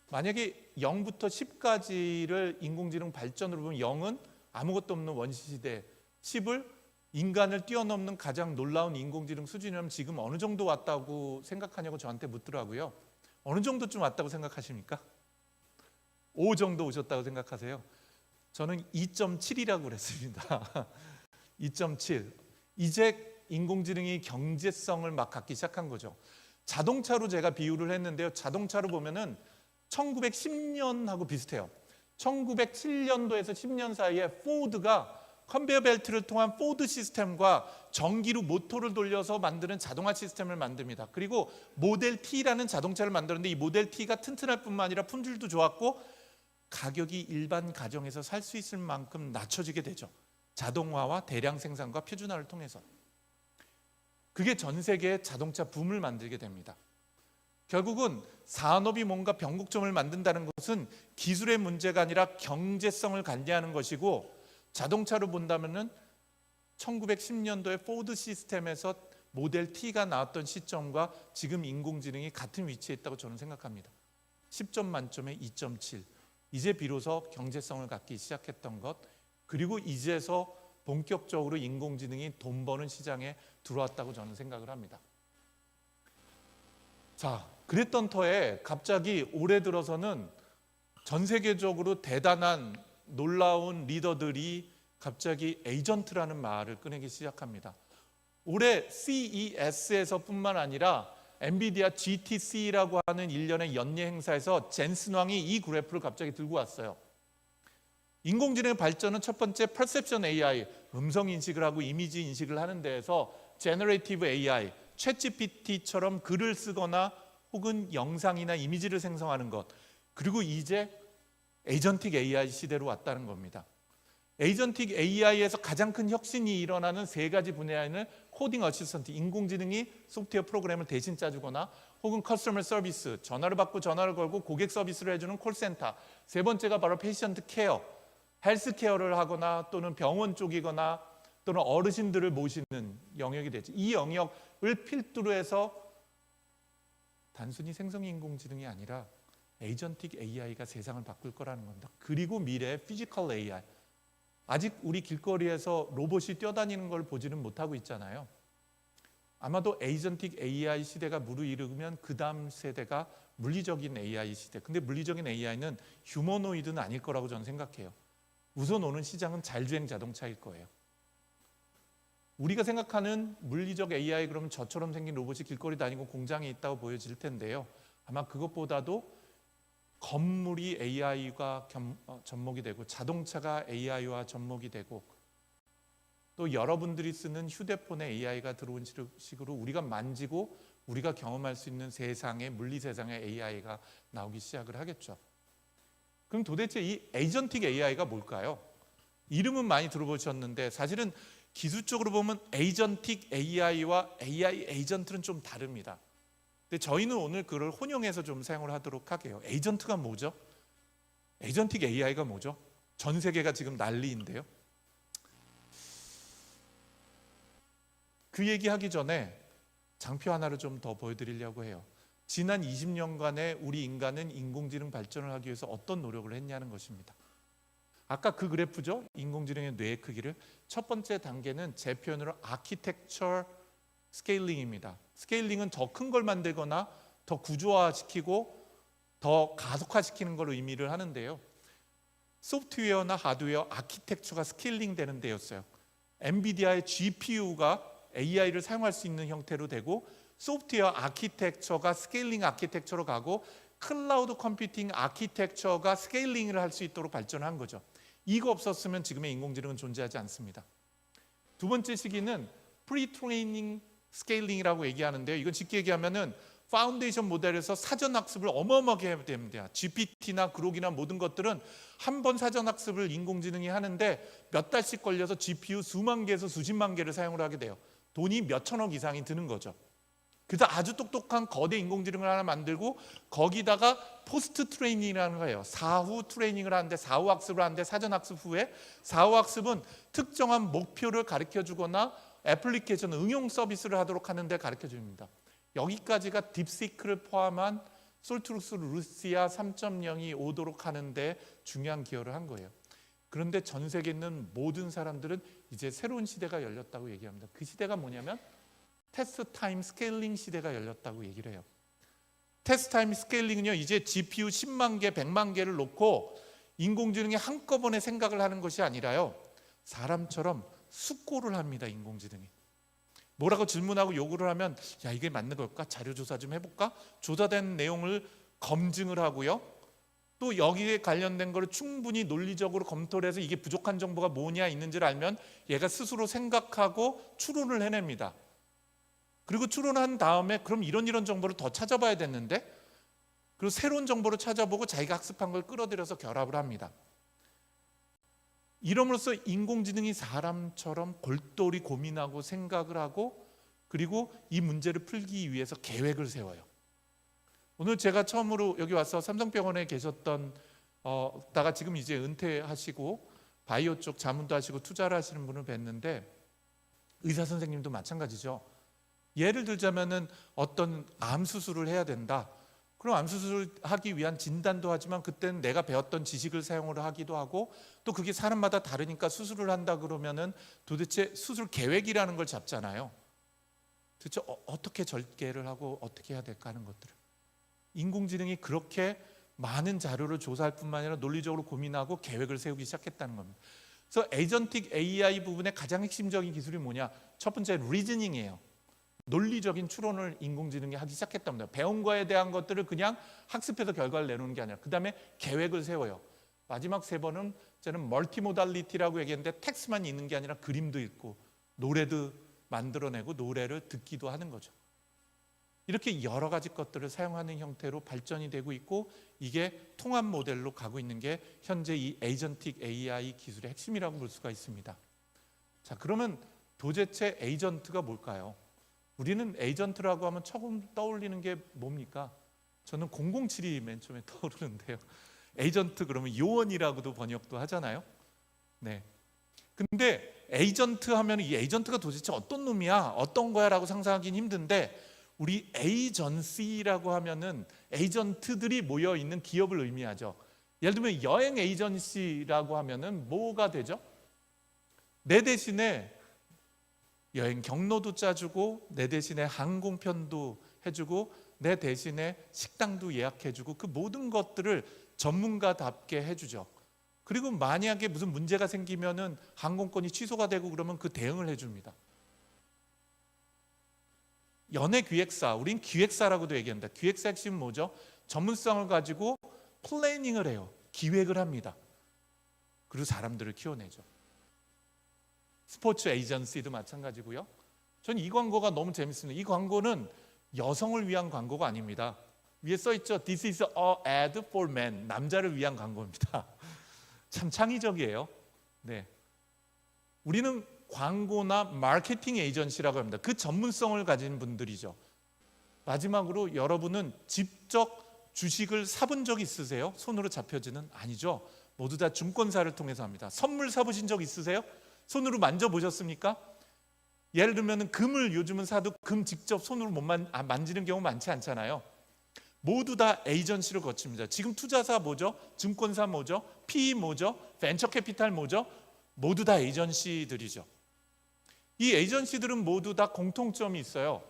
만약에 0부터 10까지를 인공지능 발전으로 보면 0은 아무것도 없는 원시시대, 10을 인간을 뛰어넘는 가장 놀라운 인공지능 수준이라면 지금 어느 정도 왔다고 생각하냐고 저한테 묻더라고요. 어느 정도쯤 왔다고 생각하십니까? 5 정도 오셨다고 생각하세요? 저는 2.7이라고 그랬습니다. 2.7. 이제 인공지능이 경제성을 막 갖기 시작한 거죠. 자동차로 제가 비유를 했는데요. 자동차로 보면은 1910년하고 비슷해요. 1907년도에서 10년 사이에 포드가 컨베이어 벨트를 통한 포드 시스템과 전기로 모터를 돌려서 만드는 자동화 시스템을 만듭니다. 그리고 모델 T라는 자동차를 만들었는데 이 모델 T가 튼튼할 뿐만 아니라 품질도 좋았고 가격이 일반 가정에서 살 수 있을 만큼 낮춰지게 되죠. 자동화와 대량 생산과 표준화를 통해서. 그게 전 세계의 자동차 붐을 만들게 됩니다. 결국은 산업이 뭔가 변곡점을 만든다는 것은 기술의 문제가 아니라 경제성을 관리하는 것이고, 자동차로 본다면은 1910년도에 포드 시스템에서 모델 T가 나왔던 시점과 지금 인공지능이 같은 위치에 있다고 저는 생각합니다. 10점 만점에 2.7. 이제 비로소 경제성을 갖기 시작했던 것, 그리고 이제서 본격적으로 인공지능이 돈 버는 시장에 들어왔다고 저는 생각을 합니다. 자, 그랬던 터에 갑자기 올해 들어서는 전 세계적으로 대단한 놀라운 리더들이 갑자기 에이전트라는 말을 꺼내기 시작합니다. 올해 CES에서 뿐만 아니라 엔비디아 GTC라고 하는 일련의 연례 행사에서 젠슨 왕이 이 그래프를 갑자기 들고 왔어요. 인공지능의 발전은 첫 번째 퍼셉션 AI, 음성 인식을 하고 이미지 인식을 하는 데에서 제너레이티브 AI, 챗GPT처럼 글을 쓰거나 혹은 영상이나 이미지를 생성하는 것, 그리고 이제 에이전틱 AI 시대로 왔다는 겁니다. 에이전틱 AI에서 가장 큰 혁신이 일어나는 세 가지 분야에는 코딩 어시스턴트, 인공지능이 소프트웨어 프로그램을 대신 짜주거나, 혹은 커스터머 서비스, 전화를 받고 전화를 걸고 고객 서비스를 해주는 콜센터, 세 번째가 바로 페이션트 케어, 헬스케어를 하거나 또는 병원 쪽이거나 또는 어르신들을 모시는 영역이 되죠. 이 영역을 필두로 해서 단순히 생성인공지능이 아니라 에이전틱 AI가 세상을 바꿀 거라는 겁니다. 그리고 미래의 피지컬 AI, 아직 우리 길거리에서 로봇이 뛰어다니는 걸 보지는 못하고 있잖아요. 아마도 에이전틱 AI 시대가 무르익으면 그 다음 세대가 물리적인 AI 시대. 근데 물리적인 AI는 휴머노이드는 아닐 거라고 저는 생각해요. 우선 오는 시장은 자율주행 자동차일 거예요. 우리가 생각하는 물리적 AI, 그러면 저처럼 생긴 로봇이 길거리 다니고 공장에 있다고 보여질 텐데요. 아마 그것보다도 건물이 AI가 접목이 되고, 자동차가 AI와 접목이 되고, 또 여러분들이 쓰는 휴대폰에 AI가 들어온 식으로 우리가 만지고 우리가 경험할 수 있는 세상의, 물리 세상의 AI가 나오기 시작을 하겠죠. 그럼 도대체 이 에이전틱 AI가 뭘까요? 이름은 많이 들어보셨는데 사실은 기술적으로 보면 에이전틱 AI와 AI 에이전트는 좀 다릅니다. 근데 저희는 오늘 그걸 혼용해서 좀 사용을 하도록 할게요. 에이전트가 뭐죠? 에이전틱 AI가 뭐죠? 전 세계가 지금 난리인데요. 그 얘기하기 전에 장표 하나를 좀 더 보여드리려고 해요. 지난 20년간의 우리 인간은 인공지능 발전을 하기 위해서 어떤 노력을 했냐는 것입니다. 아까 그 그래프죠? 인공지능의 뇌의 크기를. 첫 번째 단계는 제 표현으로 아키텍처 스케일링입니다. 스케일링은 더 큰 걸 만들거나 더 구조화시키고 더 가속화시키는 걸 의미를 하는데요. 소프트웨어나 하드웨어 아키텍처가 스케일링 되는 데였어요. 엔비디아의 GPU가 AI를 사용할 수 있는 형태로 되고, 소프트웨어 아키텍처가 스케일링 아키텍처로 가고, 클라우드 컴퓨팅 아키텍처가 스케일링을 할 수 있도록 발전한 거죠. 이거 없었으면 지금의 인공지능은 존재하지 않습니다. 두 번째 시기는 프리트레이닝 스케일링이라고 얘기하는데요. 이건 쉽게 얘기하면은 파운데이션 모델에서 사전 학습을 어마어마하게 해야 됩니다. GPT나 그록이나 모든 것들은 한 번 사전 학습을 인공지능이 하는데 몇 달씩 걸려서 GPU 수만 개에서 수십만 개를 사용을 하게 돼요. 돈이 몇 천억 이상이 드는 거죠. 그래서 아주 똑똑한 거대 인공지능을 하나 만들고 거기다가 포스트 트레이닝이라는 거예요. 사후 트레이닝을 하는데, 사후 학습을 하는데, 사전 학습 후에 사후 학습은 특정한 목표를 가르쳐 주거나 애플리케이션 응용 서비스를 하도록 하는데 가르쳐 줍니다. 여기까지가 딥시크를 포함한 솔트루스 루시아 3.0이 오도록 하는데 중요한 기여를 한 거예요. 그런데 전 세계에 있는 모든 사람들은 이제 새로운 시대가 열렸다고 얘기합니다. 그 시대가 뭐냐면 테스트 타임 스케일링 시대가 열렸다고 얘기를 해요. 테스트 타임 스케일링은요, 이제 GPU 10만 개, 100만 개를 놓고 인공지능이 한꺼번에 생각을 하는 것이 아니라요, 사람처럼 숙고를 합니다. 인공지능이 뭐라고 질문하고 요구를 하면, 야, 이게 맞는 걸까? 자료 조사 좀 해볼까? 조사된 내용을 검증을 하고요, 또 여기에 관련된 거를 충분히 논리적으로 검토를 해서 이게 부족한 정보가 뭐냐 있는지를 알면 얘가 스스로 생각하고 추론을 해냅니다. 그리고 추론한 다음에 그럼 이런 정보를 더 찾아봐야 됐는데, 그리고 새로운 정보를 찾아보고 자기가 학습한 걸 끌어들여서 결합을 합니다. 이럼으로써 인공지능이 사람처럼 골똘히 고민하고 생각을 하고, 그리고 이 문제를 풀기 위해서 계획을 세워요. 오늘 제가 처음으로 여기 와서 삼성병원에 계셨던 다가 지금 이제 은퇴하시고 바이오 쪽 자문도 하시고 투자를 하시는 분을 뵀는데, 의사 선생님도 마찬가지죠. 예를 들자면은 어떤 암 수술을 해야 된다. 그럼 암 수술을 하기 위한 진단도 하지만 그때는 내가 배웠던 지식을 사용을 하기도 하고, 또 그게 사람마다 다르니까 수술을 한다 그러면은 도대체 수술 계획이라는 걸 잡잖아요. 도대체 어떻게 절개를 하고 어떻게 해야 될까 하는 것들을 인공지능이 그렇게 많은 자료를 조사할 뿐만 아니라 논리적으로 고민하고 계획을 세우기 시작했다는 겁니다. 그래서 에이전틱 AI 부분의 가장 핵심적인 기술이 뭐냐? 첫 번째 리즈닝이에요. 논리적인 추론을 인공지능이 하기 시작했답니다. 배운 거에 대한 것들을 그냥 학습해서 결과를 내놓는 게 아니라 그 다음에 계획을 세워요. 마지막 세 번은 저는 멀티모달리티라고 얘기했는데, 텍스트만 있는 게 아니라 그림도 있고 노래도 만들어내고 노래를 듣기도 하는 거죠. 이렇게 여러 가지 것들을 사용하는 형태로 발전이 되고 있고, 이게 통합 모델로 가고 있는 게 현재 이 에이전틱 AI 기술의 핵심이라고 볼 수가 있습니다. 자, 그러면 도대체 에이전트가 뭘까요? 우리는 에이전트라고 하면 처음 떠올리는 게 뭡니까? 저는 007이 맨 처음에 떠오르는데요. 에이전트 그러면 요원이라고도 번역도 하잖아요. 네. 근데 에이전트 하면 이 에이전트가 도대체 어떤 놈이야? 어떤 거야? 라고 상상하기는 힘든데, 우리 에이전시라고 하면은 에이전트들이 모여 있는 기업을 의미하죠. 예를 들면 여행 에이전시라고 하면은 뭐가 되죠? 내 대신에 여행 경로도 짜주고, 내 대신에 항공편도 해주고, 내 대신에 식당도 예약해주고, 그 모든 것들을 전문가답게 해주죠. 그리고 만약에 무슨 문제가 생기면은 항공권이 취소가 되고 그러면 그 대응을 해줍니다. 연예기획사, 우린 기획사라고도 얘기합니다. 기획사 핵심은 뭐죠? 전문성을 가지고 플래닝을 해요. 기획을 합니다. 그리고 사람들을 키워내죠. 스포츠 에이전시도 마찬가지고요. 전 이 광고가 너무 재밌습니다. 이 광고는 여성을 위한 광고가 아닙니다. 위에 써있죠. This is a ad for men. 남자를 위한 광고입니다. 참 창의적이에요. 네. 우리는 광고나 마케팅 에이전시라고 합니다. 그 전문성을 가진 분들이죠. 마지막으로 여러분은 직접 주식을 사본 적 있으세요? 손으로 잡혀지는? 아니죠. 모두 다 증권사를 통해서 합니다. 선물 사보신 적 있으세요? 손으로 만져보셨습니까? 예를 들면 금을 요즘은 사도 금 직접 손으로 못 만지는 경우 많지 않잖아요. 모두 다 에이전시를 거칩니다. 지금 투자사 뭐죠? 증권사 뭐죠? PE 뭐죠? 벤처캐피탈 뭐죠? 모두 다 에이전시들이죠. 이 에이전시들은 모두 다 공통점이 있어요.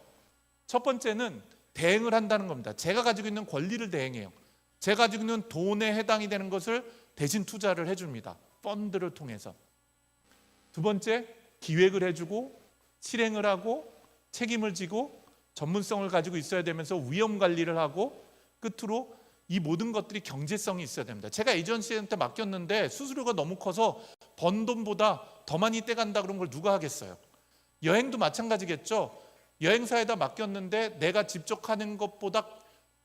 첫 번째는 대행을 한다는 겁니다. 제가 가지고 있는 권리를 대행해요. 제가 가지고 있는 돈에 해당이 되는 것을 대신 투자를 해줍니다. 펀드를 통해서. 두 번째, 기획을 해주고 실행을 하고 책임을 지고 전문성을 가지고 있어야 되면서 위험 관리를 하고 끝으로 이 모든 것들이 경제성이 있어야 됩니다. 제가 에이전시한테 맡겼는데 수수료가 너무 커서 번 돈보다 더 많이 떼간다 그런 걸 누가 하겠어요? 여행도 마찬가지겠죠. 여행사에다 맡겼는데 내가 직접 하는 것보다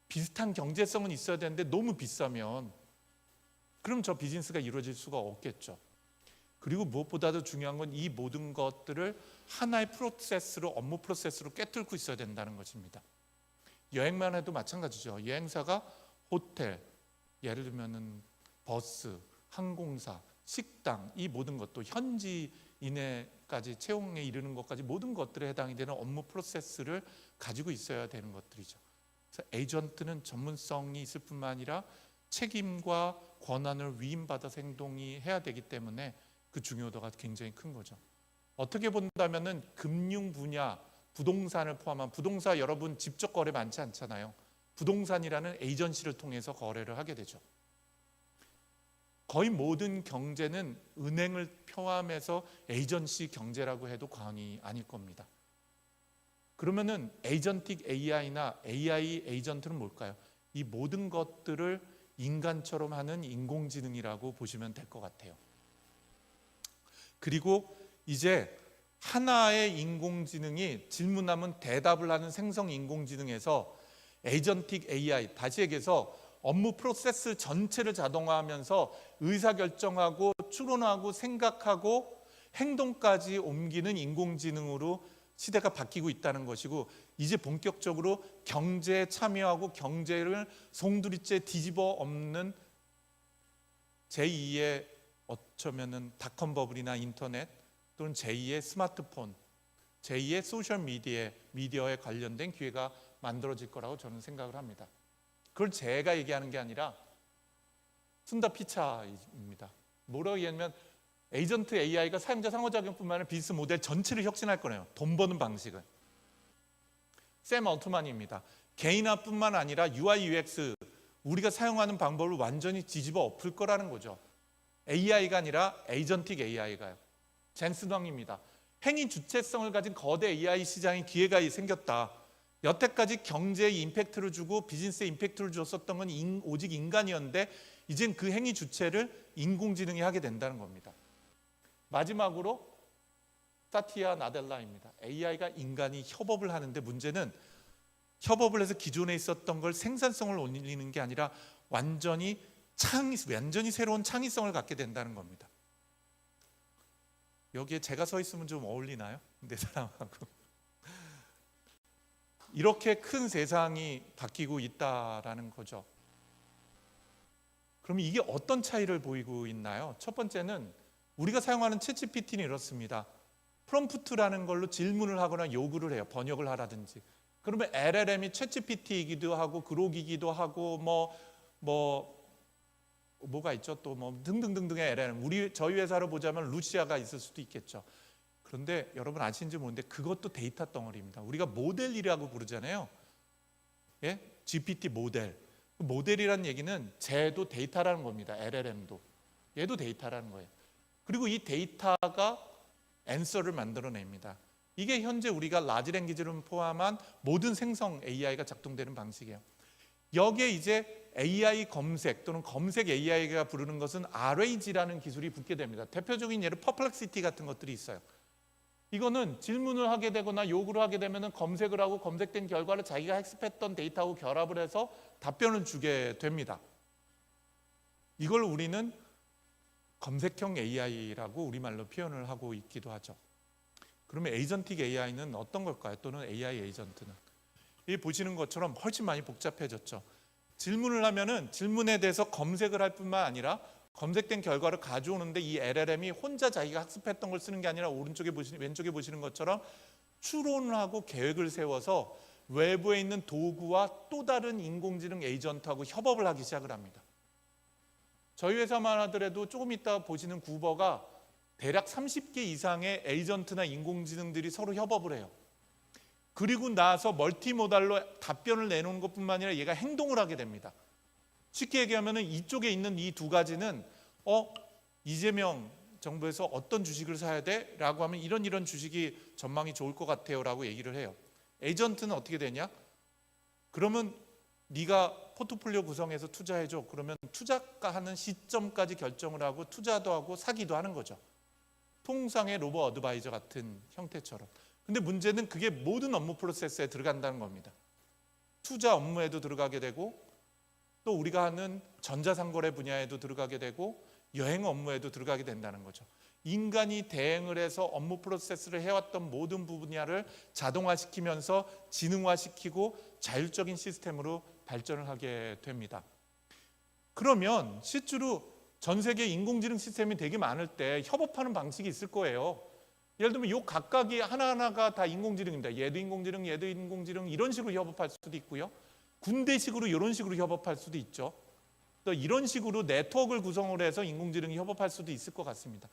비슷한 경제성은 있어야 되는데 너무 비싸면 그럼 저 비즈니스가 이루어질 수가 없겠죠. 그리고 무엇보다도 중요한 건 이 모든 것들을 하나의 프로세스로, 업무 프로세스로 꿰뚫고 있어야 된다는 것입니다. 여행만 해도 마찬가지죠. 여행사가 호텔, 예를 들면은 버스, 항공사, 식당, 이 모든 것도 현지인에까지 채용에 이르는 것까지 모든 것들에 해당이 되는 업무 프로세스를 가지고 있어야 되는 것들이죠. 그래서 에이전트는 전문성이 있을 뿐만 아니라 책임과 권한을 위임받아서 행동이 해야 되기 때문에 그 중요도가 굉장히 큰 거죠. 어떻게 본다면은 금융 분야, 부동산을 포함한 부동산 여러분 직접 거래 많지 않잖아요. 부동산이라는 에이전시를 통해서 거래를 하게 되죠. 거의 모든 경제는 은행을 포함해서 에이전시 경제라고 해도 과언이 아닐 겁니다. 그러면은 에이전틱 AI나 AI 에이전트는 뭘까요? 이 모든 것들을 인간처럼 하는 인공지능이라고 보시면 될 것 같아요. 그리고 이제 하나의 인공지능이 질문하면 대답을 하는 생성 인공지능에서 에이전틱 AI, 다시 얘기해서 업무 프로세스 전체를 자동화하면서 의사결정하고 추론하고 생각하고 행동까지 옮기는 인공지능으로 시대가 바뀌고 있다는 것이고, 이제 본격적으로 경제에 참여하고 경제를 송두리째 뒤집어 엎는 제2의 어쩌면은 닷컴 버블이나 인터넷 또는 제2의 스마트폰, 제2의 소셜 미디어에 관련된 기회가 만들어질 거라고 저는 생각을 합니다. 그걸 제가 얘기하는 게 아니라 순다 피차입니다. 뭐라고 얘기하면 에이전트 AI가 사용자 상호작용뿐만 아니라 비즈니스 모델 전체를 혁신할 거네요. 돈 버는 방식을. 샘 얼트만입니다. 개인화뿐만 아니라 UI, UX 우리가 사용하는 방법을 완전히 뒤집어 엎을 거라는 거죠. AI가 아니라 에이전틱 AI가요. 젠슨 황입니다. 행위 주체성을 가진 거대 AI 시장의 기회가 생겼다. 여태까지 경제에 임팩트를 주고 비즈니스에 임팩트를 줬었던 건 오직 인간이었는데 이젠 그 행위 주체를 인공지능이 하게 된다는 겁니다. 마지막으로 사티아 나델라입니다. AI가 인간이 협업을 하는데 문제는 협업을 해서 기존에 있었던 걸 생산성을 올리는 게 아니라 완전히 새로운 창의성을 갖게 된다는 겁니다. 여기에 제가 서 있으면 좀 어울리나요? 내 사람하고. 이렇게 큰 세상이 바뀌고 있다라는 거죠. 그럼 이게 어떤 차이를 보이고 있나요? 첫 번째는 우리가 사용하는 챗GPT는 이렇습니다. 프롬프트라는 걸로 질문을 하거나 요구를 해요. 번역을 하라든지. 그러면 LLM이 챗GPT이기도 하고 그록이기도 하고 뭐가 있죠? 또 뭐 등등등등의 LLM. 저희 회사로 보자면 루시아가 있을 수도 있겠죠. 그런데 여러분 아시는지 모르는데 그것도 데이터 덩어리입니다. 우리가 모델이라고 부르잖아요. 예? GPT 모델. 모델이라는 얘기는 쟤도 데이터라는 겁니다. LLM도. 얘도 데이터라는 거예요. 그리고 이 데이터가 앤서를 만들어냅니다. 이게 현재 우리가 라지 랭귀지를 포함한 모든 생성 AI가 작동되는 방식이에요. 여기에 이제 AI 검색 또는 검색 AI가 부르는 것은 RAG라는 기술이 붙게 됩니다. 대표적인 예로 퍼플렉시티 같은 것들이 있어요. 이거는 질문을 하게 되거나 요구를 하게 되면 검색을 하고 검색된 결과를 자기가 학습했던 데이터하고 결합을 해서 답변을 주게 됩니다. 이걸 우리는 검색형 AI라고 우리말로 표현을 하고 있기도 하죠. 그러면 에이전틱 AI는 어떤 걸까요? 또는 AI 에이전트는? 이 보시는 것처럼 훨씬 많이 복잡해졌죠. 질문을 하면은 질문에 대해서 검색을 할 뿐만 아니라 검색된 결과를 가져오는데 이 LLM이 혼자 자기가 학습했던 걸 쓰는 게 아니라 왼쪽에 보시는 것처럼 추론을 하고 계획을 세워서 외부에 있는 도구와 또 다른 인공지능 에이전트하고 협업을 하기 시작을 합니다. 저희 회사만 하더라도 조금 이따 보시는 구버가 대략 30개 이상의 에이전트나 인공지능들이 서로 협업을 해요. 그리고 나서 멀티모달로 답변을 내놓는 것뿐만 아니라 얘가 행동을 하게 됩니다. 쉽게 얘기하면 이쪽에 있는 이 두 가지는 이재명 정부에서 어떤 주식을 사야 돼? 라고 하면 이런 주식이 전망이 좋을 것 같아요 라고 얘기를 해요. 에이전트는 어떻게 되냐? 그러면 네가 포트폴리오 구성해서 투자해줘. 그러면 투자하는 시점까지 결정을 하고 투자도 하고 사기도 하는 거죠. 통상의 로보 어드바이저 같은 형태처럼. 근데 문제는 그게 모든 업무 프로세스에 들어간다는 겁니다. 투자 업무에도 들어가게 되고 또 우리가 하는 전자상거래 분야에도 들어가게 되고 여행 업무에도 들어가게 된다는 거죠. 인간이 대행을 해서 업무 프로세스를 해왔던 모든 분야를 자동화시키면서 지능화시키고 자율적인 시스템으로 발전을 하게 됩니다. 그러면 실제로 전 세계 인공지능 시스템이 되게 많을 때 협업하는 방식이 있을 거예요. 예를 들면 요 각각이 하나하나가 다 인공지능입니다. 얘도 인공지능, 얘도 인공지능 이런 식으로 협업할 수도 있고요. 군대식으로 이런 식으로 협업할 수도 있죠. 또 이런 식으로 네트워크를 구성을 해서 인공지능이 협업할 수도 있을 것 같습니다.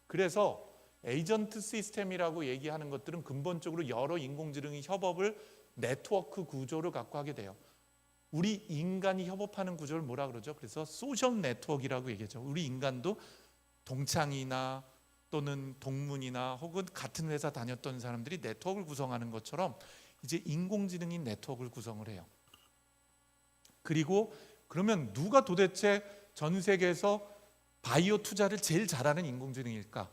그래서 에이전트 시스템이라고 얘기하는 것들은 근본적으로 여러 인공지능이 협업을 네트워크 구조를 갖고 하게 돼요. 우리 인간이 협업하는 구조를 뭐라 그러죠? 그래서 소셜 네트워크라고 얘기하죠. 우리 인간도 동창이나 또는 동문이나 혹은 같은 회사 다녔던 사람들이 네트워크를 구성하는 것처럼 이제 인공지능이 네트워크를 구성을 해요. 그리고 그러면 누가 도대체 전 세계에서 바이오 투자를 제일 잘하는 인공지능일까?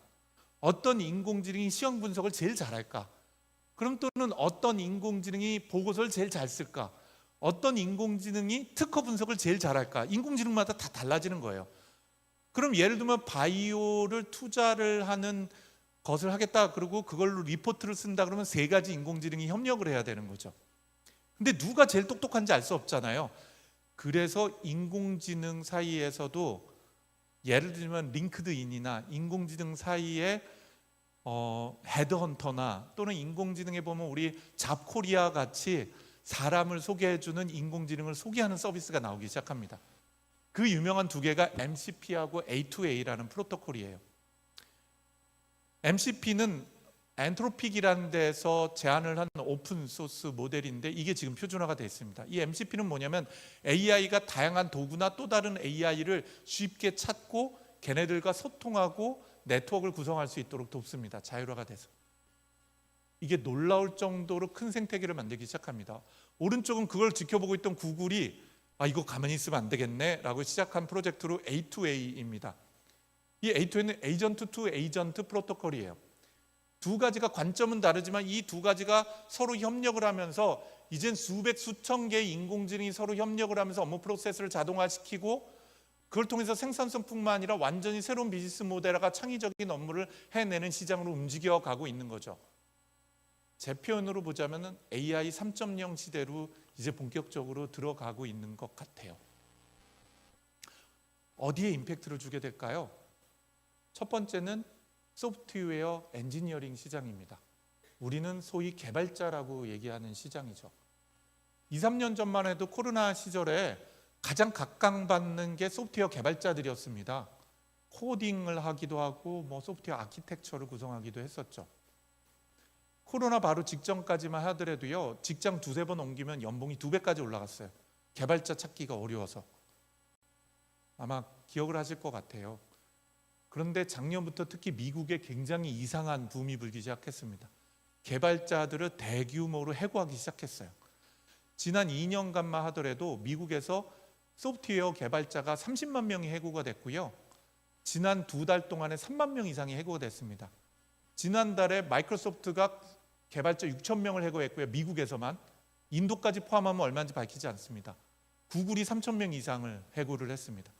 어떤 인공지능이 시형 분석을 제일 잘할까? 그럼 또는 어떤 인공지능이 보고서를 제일 잘 쓸까? 어떤 인공지능이 특허 분석을 제일 잘할까? 인공지능마다 다 달라지는 거예요. 그럼 예를 들면 바이오를 투자를 하는 것을 하겠다 그러고 그걸로 리포트를 쓴다 그러면 세 가지 인공지능이 협력을 해야 되는 거죠. 근데 누가 제일 똑똑한지 알 수 없잖아요. 그래서 인공지능 사이에서도 예를 들면 링크드인이나 인공지능 사이에 헤드헌터나 또는 인공지능에 보면 우리 잡코리아 같이 사람을 소개해주는 인공지능을 소개하는 서비스가 나오기 시작합니다. 그 유명한 두 개가 MCP하고 A2A라는 프로토콜이에요. MCP는 엔트로픽이라는 데서 제안을 한 오픈 소스 모델인데 이게 지금 표준화가 되어 있습니다. 이 MCP는 뭐냐면 AI가 다양한 도구나 또 다른 AI를 쉽게 찾고 걔네들과 소통하고 네트워크를 구성할 수 있도록 돕습니다. 자율화가 돼서. 이게 놀라울 정도로 큰 생태계를 만들기 시작합니다. 오른쪽은 그걸 지켜보고 있던 구글이 이거 가만히 있으면 안 되겠네 라고 시작한 프로젝트로 A2A입니다. 이 A2A는 에이전트 투 에이전트 프로토콜이에요. 두 가지가 관점은 다르지만 이 두 가지가 서로 협력을 하면서 이젠 수백 수천 개의 인공지능이 서로 협력을 하면서 업무 프로세스를 자동화시키고 그걸 통해서 생산성뿐만 아니라 완전히 새로운 비즈니스 모델과 창의적인 업무를 해내는 시장으로 움직여가고 있는 거죠. 제 표현으로 보자면 AI 3.0 시대로 이제 본격적으로 들어가고 있는 것 같아요. 어디에 임팩트를 주게 될까요? 첫 번째는 소프트웨어 엔지니어링 시장입니다. 우리는 소위 개발자라고 얘기하는 시장이죠. 2, 3년 전만 해도 코로나 시절에 가장 각광받는 게 소프트웨어 개발자들이었습니다. 코딩을 하기도 하고 소프트웨어 아키텍처를 구성하기도 했었죠. 코로나 바로 직전까지만 하더라도요, 직장 두세 번 옮기면 연봉이 2배까지 올라갔어요. 개발자 찾기가 어려워서. 아마 기억을 하실 것 같아요. 그런데 작년부터 특히 미국에 굉장히 이상한 붐이 불기 시작했습니다. 개발자들을 대규모로 해고하기 시작했어요. 지난 2년간만 하더라도 미국에서 소프트웨어 개발자가 30만 명이 해고가 됐고요. 지난 2달 동안에 3만 명 이상이 해고가 됐습니다. 지난달에 마이크로소프트가 개발자 6천 명을 해고했고요. 미국에서만. 인도까지 포함하면 얼마인지 밝히지 않습니다. 구글이 3천 명 이상을 해고를 했습니다.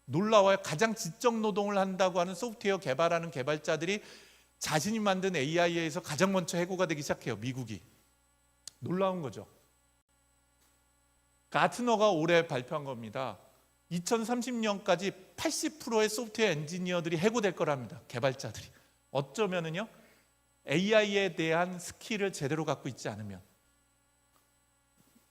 놀라워요. 가장 지적 노동을 한다고 하는 소프트웨어 개발하는 개발자들이 자신이 만든 AI에서 가장 먼저 해고가 되기 시작해요. 미국이. 놀라운 거죠. 가트너가 올해 발표한 겁니다. 2030년까지 80%의 소프트웨어 엔지니어들이 해고될 거랍니다. 개발자들이. 어쩌면은요, AI에 대한 스킬을 제대로 갖고 있지 않으면.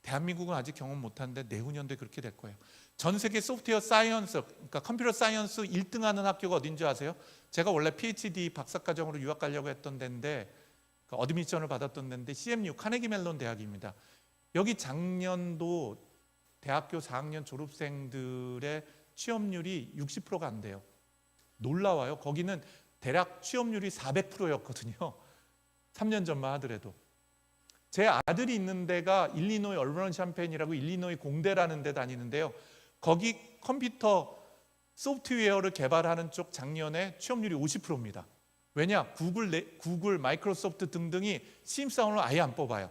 대한민국은 아직 경험 못하는데 내후년도에 그렇게 될 거예요. 전 세계 소프트웨어 사이언스, 그러니까 컴퓨터 사이언스 1등하는 학교가 어딘지 아세요? 제가 원래 PhD 박사과정으로 유학 가려고 했던 데인데, 어드미션을 받았던 데인데 CMU 카네기 멜론 대학입니다. 여기 작년도 대학교 4학년 졸업생들의 취업률이 60%가 안 돼요. 놀라워요. 거기는 대략 취업률이 400%였거든요. 3년 전만 하더라도. 제 아들이 있는 데가 일리노이 얼버넌 샴페인이라고 일리노이 공대라는 데 다니는데요. 거기 컴퓨터 소프트웨어를 개발하는 쪽 작년에 취업률이 50%입니다. 왜냐? 구글, 마이크로소프트 등등이 신입사원을 아예 안 뽑아요.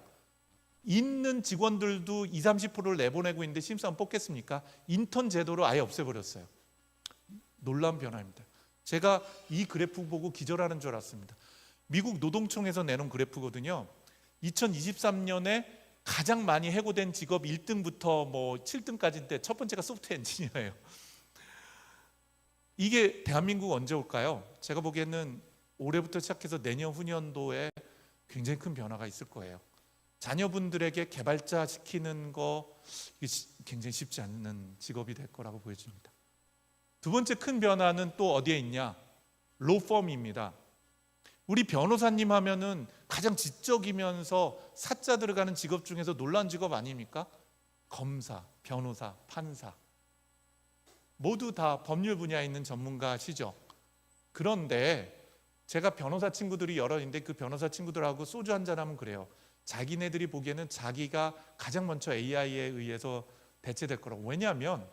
있는 직원들도 20, 30%를 내보내고 있는데 신입사원 뽑겠습니까? 인턴 제도를 아예 없애버렸어요. 놀라운 변화입니다. 제가 이 그래프 보고 기절하는 줄 알았습니다. 미국 노동청에서 내놓은 그래프거든요. 2023년에 가장 많이 해고된 직업 1등부터 뭐 7등까지인데 첫 번째가 소프트웨어 엔지니어예요. 이게 대한민국 언제 올까요? 제가 보기에는 올해부터 시작해서 내년 후년도에 굉장히 큰 변화가 있을 거예요. 자녀분들에게 개발자 시키는 거 굉장히 쉽지 않는 직업이 될 거라고 보여집니다. 두 번째 큰 변화는 또 어디에 있냐? 로펌입니다. 우리 변호사님 하면은 가장 지적이면서 사자 들어가는 직업 중에서 놀라운 직업 아닙니까? 검사, 변호사, 판사 모두 다 법률 분야에 있는 전문가시죠. 그런데 제가 변호사 친구들이 여러 있는데 그 변호사 친구들하고 소주 한잔하면 그래요. 자기네들이 보기에는 자기가 가장 먼저 AI에 의해서 대체될 거라고. 왜냐하면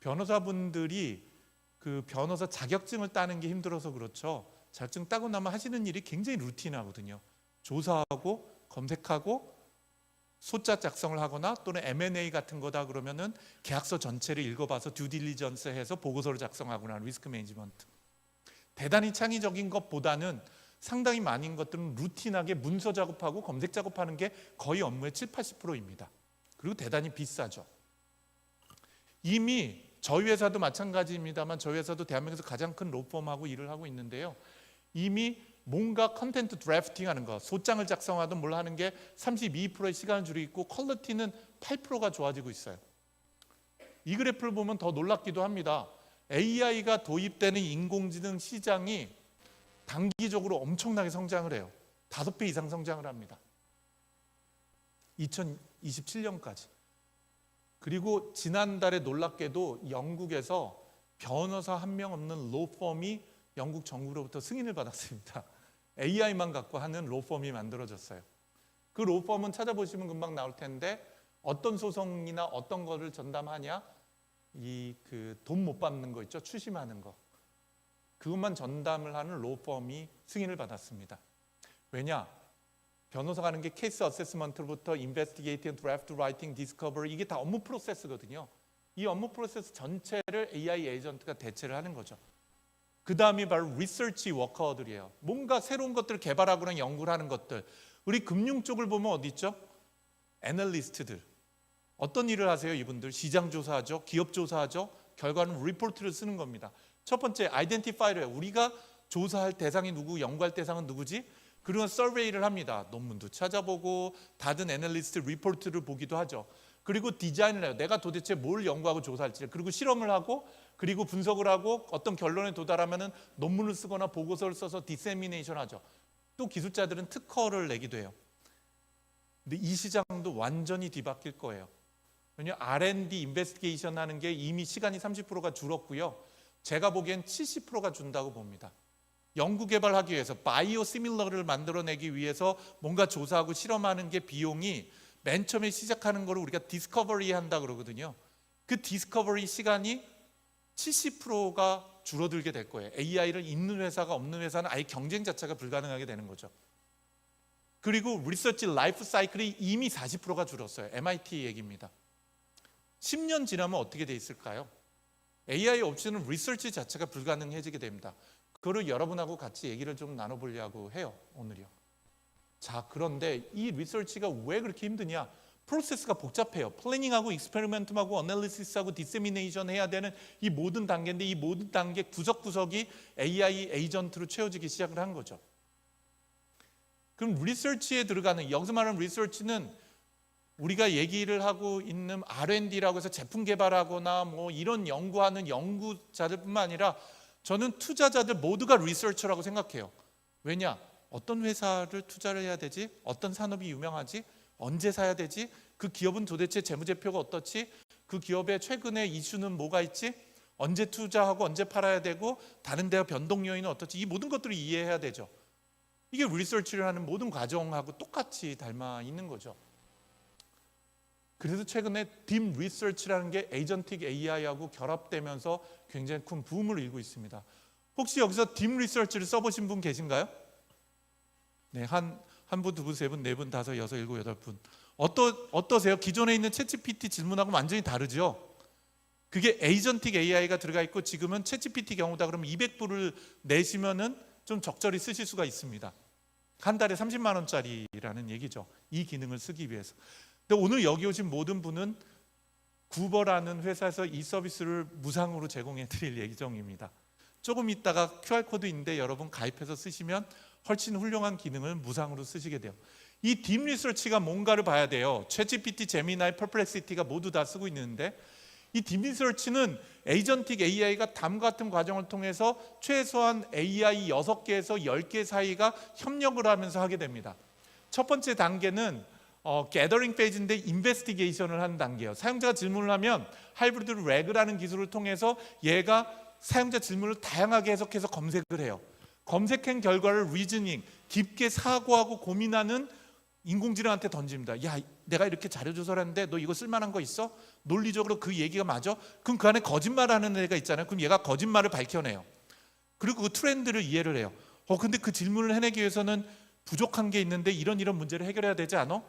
변호사분들이 그 변호사 자격증을 따는 게 힘들어서 그렇죠. 자격증 따고 나면 하시는 일이 굉장히 루틴하거든요. 조사하고 검색하고 소자 작성을 하거나 또는 M&A 같은 거다 그러면은 계약서 전체를 읽어봐서 듀딜리전스 해서 보고서를 작성하거나 리스크 매니지먼트. 대단히 창의적인 것보다는 상당히 많은 것들은 루틴하게 문서 작업하고 검색 작업하는 게 거의 업무의 7, 80%입니다. 그리고 대단히 비싸죠. 이미 저희 회사도 마찬가지입니다만 저희 회사도 대한민국에서 가장 큰 로펌하고 일을 하고 있는데요. 이미 뭔가 컨텐트 드래프팅 하는 거, 소장을 작성하든 뭘 하는 게 32%의 시간을 줄이고 퀄리티는 8%가 좋아지고 있어요. 이 그래프를 보면 더 놀랍기도 합니다. AI가 도입되는 인공지능 시장이 단기적으로 엄청나게 성장을 해요. 5배 이상 성장을 합니다. 2027년까지. 그리고 지난달에 놀랍게도 영국에서 변호사 한 명 없는 로펌이 영국 정부로부터 승인을 받았습니다. AI만 갖고 하는 로펌이 만들어졌어요. 그 로펌은 찾아보시면 금방 나올 텐데 어떤 소송이나 어떤 거를 전담하냐? 이 그 돈 못 받는 거 있죠? 추심하는 거. 그것만 전담을 하는 로펌이 승인을 받았습니다. 왜냐? 변호사가 하는 게 케이스 어세스먼트부터 인베스티게이팅, 드래프트 라이팅, 디스커버리 이게 다 업무 프로세스거든요. 이 업무 프로세스 전체를 AI 에이전트가 대체를 하는 거죠. 그 다음이 바로 리서치 워커들이에요. 뭔가 새로운 것들을 개발하거나 연구를 하는 것들. 우리 금융 쪽을 보면 어디 있죠? 애널리스트들. 어떤 일을 하세요 이분들? 시장 조사하죠. 기업 조사하죠. 결과는 리포트를 쓰는 겁니다. 첫 번째 아이덴티파이를 우리가 조사할 대상이 누구, 연구할 대상은 누구지? 그리고 서베이를 합니다. 논문도 찾아보고 다른 애널리스트 리포트를 보기도 하죠. 그리고 디자인을 해요. 내가 도대체 뭘 연구하고 조사할지. 그리고 실험을 하고 그리고 분석을 하고 어떤 결론에 도달하면은 논문을 쓰거나 보고서를 써서 디세미네이션 하죠. 또 기술자들은 특허를 내기도 해요. 근데 이 시장도 완전히 뒤바뀔 거예요. 왜냐하면 R&D, 인베스티게이션 하는 게 이미 시간이 30%가 줄었고요. 제가 보기엔 70%가 준다고 봅니다. 연구 개발하기 위해서 바이오 시밀러를 만들어내기 위해서 뭔가 조사하고 실험하는 게 비용이 맨 처음에 시작하는 거를 우리가 디스커버리 한다 그러거든요. 그 디스커버리 시간이 70%가 줄어들게 될 거예요. AI를 있는 회사가 없는 회사는 아예 경쟁 자체가 불가능하게 되는 거죠. 그리고 리서치 라이프 사이클이 이미 40%가 줄었어요. MIT 얘기입니다. 10년 지나면 어떻게 돼 있을까요? AI 없이는 리서치 자체가 불가능해지게 됩니다. 그거를 여러분하고 같이 얘기를 좀 나눠보려고 해요, 오늘이요. 자, 그런데 이 리서치가 왜 그렇게 힘드냐? 프로세스가 복잡해요. 플래닝하고 익스페리먼트하고 어널리시스하고 디세미네이션 해야 되는 이 모든 단계인데, 이 모든 단계 구석구석이 AI 에이전트로 채워지기 시작을 한 거죠. 그럼 리서치에 들어가는, 여기서 말하는 리서치는 우리가 얘기를 하고 있는 R&D라고 해서 제품 개발하거나 뭐 이런 연구하는 연구자들뿐만 아니라 저는 투자자들 모두가 리서처라고 생각해요. 왜냐? 어떤 회사를 투자를 해야 되지? 어떤 산업이 유명하지? 언제 사야 되지? 그 기업은 도대체 재무제표가 어떻지? 그 기업의 최근에 이슈는 뭐가 있지? 언제 투자하고 언제 팔아야 되고 다른 데와 변동 요인은 어떻지? 이 모든 것들을 이해해야 되죠. 이게 리서치를 하는 모든 과정하고 똑같이 닮아 있는 거죠. 그래서 최근에 딥 리서치라는 게 에이전틱 AI하고 결합되면서 굉장히 큰 붐을 일고 있습니다. 혹시 여기서 딥 리서치를 써보신 분 계신가요? 네, 한 분, 두 분, 세 분, 네 분, 다섯, 여섯, 일곱, 여덟 분. 어떠세요? 기존에 있는 챗GPT 질문하고 완전히 다르죠? 그게 에이전틱 AI가 들어가 있고 지금은 챗GPT 경우다 그러면 200불을 내시면은 좀 적절히 쓰실 수가 있습니다. 한 달에 30만 원짜리라는 얘기죠. 이 기능을 쓰기 위해서. 근데 오늘 여기 오신 모든 분은 구버라는 회사에서 이 서비스를 무상으로 제공해 드릴 예정입니다. 조금 있다가 QR코드 있는데 여러분 가입해서 쓰시면 훨씬 훌륭한 기능을 무상으로 쓰시게 돼요. 이 딥 리서치가 뭔가를 봐야 돼요. 챗GPT, 제미나이, 퍼플렉시티가 모두 다 쓰고 있는데 이 딥 리서치는 에이전틱 AI가 다음과 같은 과정을 통해서 최소한 AI 6개에서 10개 사이가 협력을 하면서 하게 됩니다. 첫 번째 단계는 게더링 페이지인데 인베스티게이션을 하는 단계예요. 사용자가 질문을 하면 하이브리드 래그라는 기술을 통해서 얘가 사용자 질문을 다양하게 해석해서 검색을 해요. 검색한 결과를 리즈닝, 깊게 사고하고 고민하는 인공지능한테 던집니다. 야, 내가 이렇게 자료조사를 했는데 너 이거 쓸만한 거 있어? 논리적으로 그 얘기가 맞아? 그럼 그 안에 거짓말하는 애가 있잖아요. 그럼 얘가 거짓말을 밝혀내요. 그리고 그 트렌드를 이해를 해요. 근데 그 질문을 해내기 위해서는 부족한 게 있는데 이런 문제를 해결해야 되지 않아?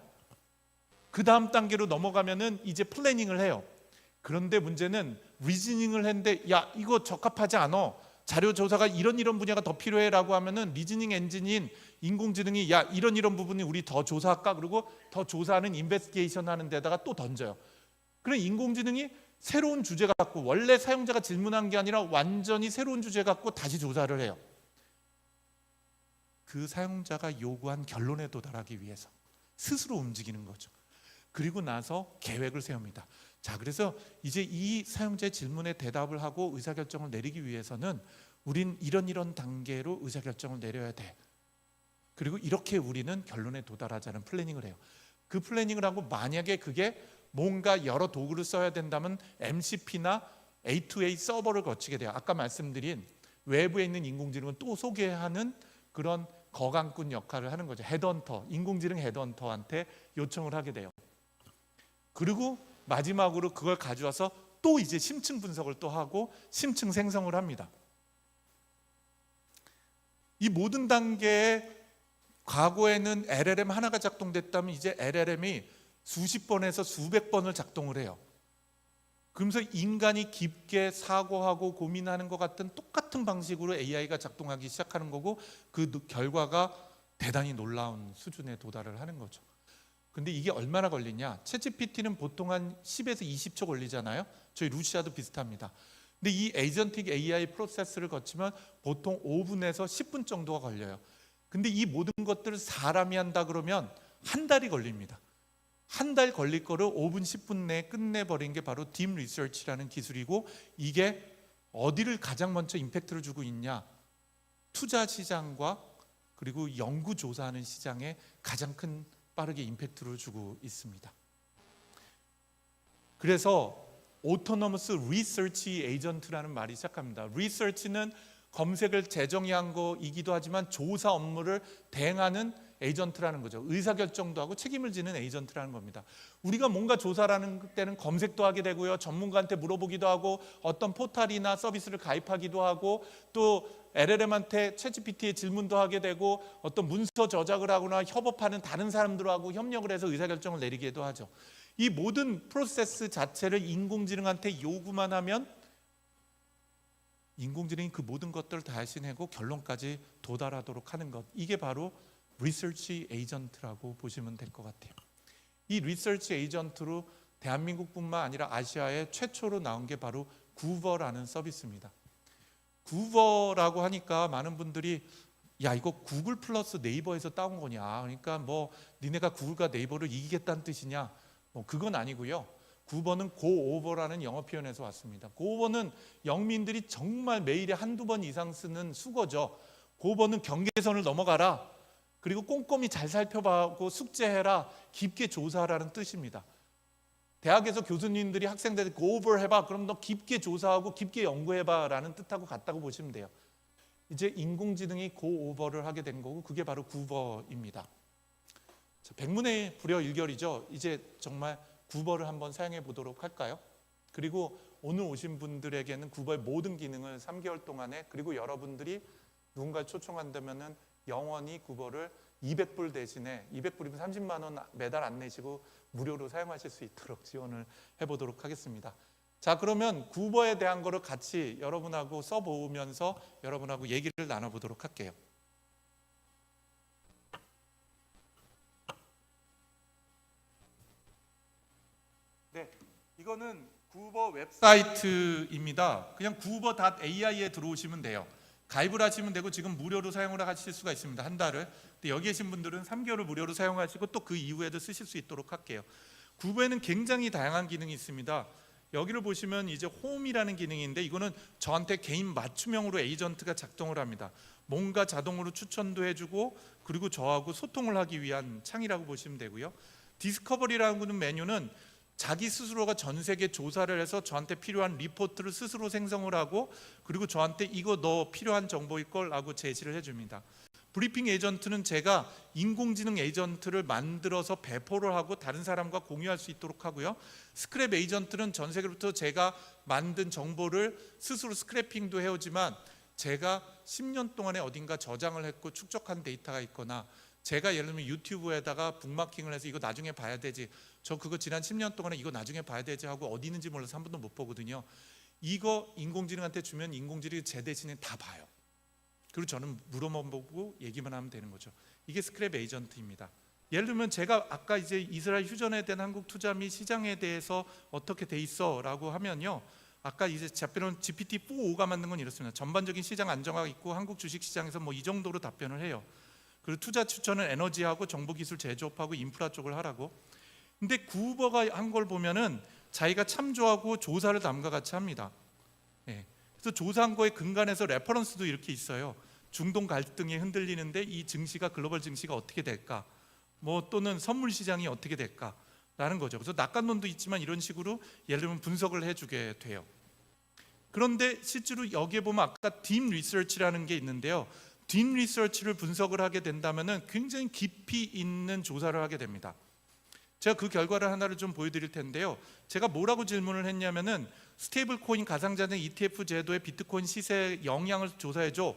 그 다음 단계로 넘어가면은 이제 플래닝을 해요. 그런데 문제는 리즈닝을 했는데 야, 이거 적합하지 않아. 자료 조사가 이런 분야가 더 필요해라고 하면은 리즈닝 엔진인 인공지능이 야, 이런 부분이 우리 더 조사할까? 그리고 더 조사하는 인베스티게이션 하는 데다가 또 던져요. 그럼 인공지능이 새로운 주제 갖고 원래 사용자가 질문한 게 아니라 완전히 새로운 주제 갖고 다시 조사를 해요. 그 사용자가 요구한 결론에 도달하기 위해서 스스로 움직이는 거죠. 그리고 나서 계획을 세웁니다. 자, 그래서 이제 이 사용자의 질문에 대답을 하고 의사결정을 내리기 위해서는 우린 이런 단계로 의사결정을 내려야 돼. 그리고 이렇게 우리는 결론에 도달하자는 플래닝을 해요. 그 플래닝을 하고 만약에 그게 뭔가 여러 도구를 써야 된다면 MCP나 A2A 서버를 거치게 돼요. 아까 말씀드린 외부에 있는 인공지능을 또 소개하는 그런 거강꾼 역할을 하는 거죠. 헤드헌터, 인공지능 헤드헌터한테 요청을 하게 돼요. 그리고 마지막으로 그걸 가져와서 또 이제 심층 분석을 또 하고 심층 생성을 합니다. 이 모든 단계에 과거에는 LLM 하나가 작동됐다면 이제 LLM이 수십 번에서 수백 번을 작동을 해요. 그러면서 인간이 깊게 사고하고 고민하는 것 같은 똑같은 방식으로 AI가 작동하기 시작하는 거고 그 결과가 대단히 놀라운 수준에 도달을 하는 거죠. 근데 이게 얼마나 걸리냐? 챗GPT는 보통 한 10에서 20초 걸리잖아요. 저희 루시아도 비슷합니다. 근데 이 에이전틱 AI 프로세스를 거치면 보통 5분에서 10분 정도가 걸려요. 근데 이 모든 것들을 사람이 한다 그러면 한 달이 걸립니다. 한 달 걸릴 거를 5분, 10분 내에 끝내버린 게 바로 딥 리서치라는 기술이고 이게 어디를 가장 먼저 임팩트를 주고 있냐? 투자 시장과 그리고 연구 조사하는 시장에 가장 큰 빠르게 임팩트를 주고 있습니다. 그래서 오토노머스 리서치 에이전트라는 말이 시작합니다. 리서치는 검색을 재정의한 거이기도 하지만 조사 업무를 대행하는 에이전트라는 거죠. 의사결정도 하고 책임을 지는 에이전트라는 겁니다. 우리가 뭔가 조사라는 때는 검색도 하게 되고요. 전문가한테 물어보기도 하고 어떤 포털이나 서비스를 가입하기도 하고 또 LLM한테 챗GPT에 질문도 하게 되고 어떤 문서 저작을 하거나 협업하는 다른 사람들하고 협력을 해서 의사결정을 내리기도 하죠. 이 모든 프로세스 자체를 인공지능한테 요구만 하면 인공지능이 그 모든 것들을 다 해내고 결론까지 도달하도록 하는 것, 이게 바로 리서치 에이전트라고 보시면 될 것 같아요. 이 리서치 에이전트로 대한민국뿐만 아니라 아시아에 최초로 나온 게 바로 구버라는 서비스입니다. 구버라고 하니까 많은 분들이 야, 이거 구글 플러스 네이버에서 따온 거냐, 그러니까 뭐 니네가 구글과 네이버를 이기겠다는 뜻이냐, 그건 아니고요. 구버는 고오버라는 영어 표현에서 왔습니다. 고오버는 영민들이 정말 매일에 한두 번 이상 쓰는 수거죠. 고오버는 경계선을 넘어가라, 그리고 꼼꼼히 잘 살펴보고 숙제해라, 깊게 조사하라는 뜻입니다. 대학에서 교수님들이 학생들한테 고오버 해봐, 그럼 너 깊게 조사하고 깊게 연구해봐 라는 뜻하고 같다고 보시면 돼요. 이제 인공지능이 고오버를 하게 된 거고, 그게 바로 구버입니다. 백문의 불여일견이죠. 이제 정말 구버를 한번 사용해 보도록 할까요? 그리고 오늘 오신 분들에게는 구버의 모든 기능을 3개월 동안에, 그리고 여러분들이 누군가를 초청한다면은 영원히 구버를 200불 대신에 200불이면 30만 원 매달 안 내시고 무료로 사용하실 수 있도록 지원을 해보도록 하겠습니다. 자, 그러면 구버에 대한 거를 같이 여러분하고 써보면서 여러분하고 얘기를 나눠보도록 할게요. 네, 이거는 구버 웹사이트입니다. 그냥 구버.ai에 들어오시면 돼요. 가입을 하시면 되고 지금 무료로 사용을 하실 수가 있습니다. 한 달을. 근데 여기 계신 분들은 3개월을 무료로 사용하시고 또 그 이후에도 쓰실 수 있도록 할게요. 구버에는 굉장히 다양한 기능이 있습니다. 여기를 보시면 이제 홈이라는 기능인데, 이거는 저한테 개인 맞춤형으로 에이전트가 작동을 합니다. 뭔가 자동으로 추천도 해주고, 그리고 저하고 소통을 하기 위한 창이라고 보시면 되고요. 디스커버리라는 메뉴는 자기 스스로가 전 세계 조사를 해서 저한테 필요한 리포트를 스스로 생성을 하고, 그리고 저한테 이거 너 필요한 정보일 걸 라고 제시를 해줍니다. 브리핑 에이전트는 제가 인공지능 에이전트를 만들어서 배포를 하고 다른 사람과 공유할 수 있도록 하고요. 스크랩 에이전트는 전 세계로부터 제가 만든 정보를 스스로 스크래핑도 해오지만, 제가 10년 동안에 어딘가 저장을 했고 축적한 데이터가 있거나, 제가 예를 들면 유튜브에다가 북마킹을 해서 이거 나중에 봐야 되지, 저 그거 지난 10년 동안에 이거 나중에 봐야 되지 하고 어디 있는지 몰라서 한 번도 못 보거든요. 이거 인공지능한테 주면 인공지능이 제 대신에 다 봐요. 그리고 저는 물어만 보고 얘기만 하면 되는 거죠. 이게 스크랩 에이전트입니다. 예를 들면 제가 아까 이제 이스라엘 휴전에 대한 한국 투자 및 시장에 대해서 어떻게 돼 있어 라고 하면요, 아까 이제 답변은 GPT-4.5가 만든 건 이렇습니다. 전반적인 시장 안정화가 있고 한국 주식시장에서 뭐 이 정도로 답변을 해요. 그리고 투자 추천은 에너지하고 정보기술 제조업하고 인프라 쪽을 하라고. 근데 구버가 한 걸 보면은 자기가 참조하고 조사를 다음과 같이 합니다. 예. 그래서 조사한 거에 근간해서 레퍼런스도 이렇게 있어요. 중동 갈등이 흔들리는데 이 증시가, 글로벌 증시가 어떻게 될까, 뭐 또는 선물 시장이 어떻게 될까라는 거죠. 그래서 낙관론도 있지만 이런 식으로 예를 들면 분석을 해주게 돼요. 그런데 실제로 여기에 보면 아까 딥 리서치라는 게 있는데요. 딥 리서치를 분석을 하게 된다면은 굉장히 깊이 있는 조사를 하게 됩니다. 제가 그 결과를 하나를 좀 보여드릴 텐데요. 제가 뭐라고 질문을 했냐면은 스테이블 코인 가상자산 ETF 제도의 비트코인 시세에 영향을 조사해줘.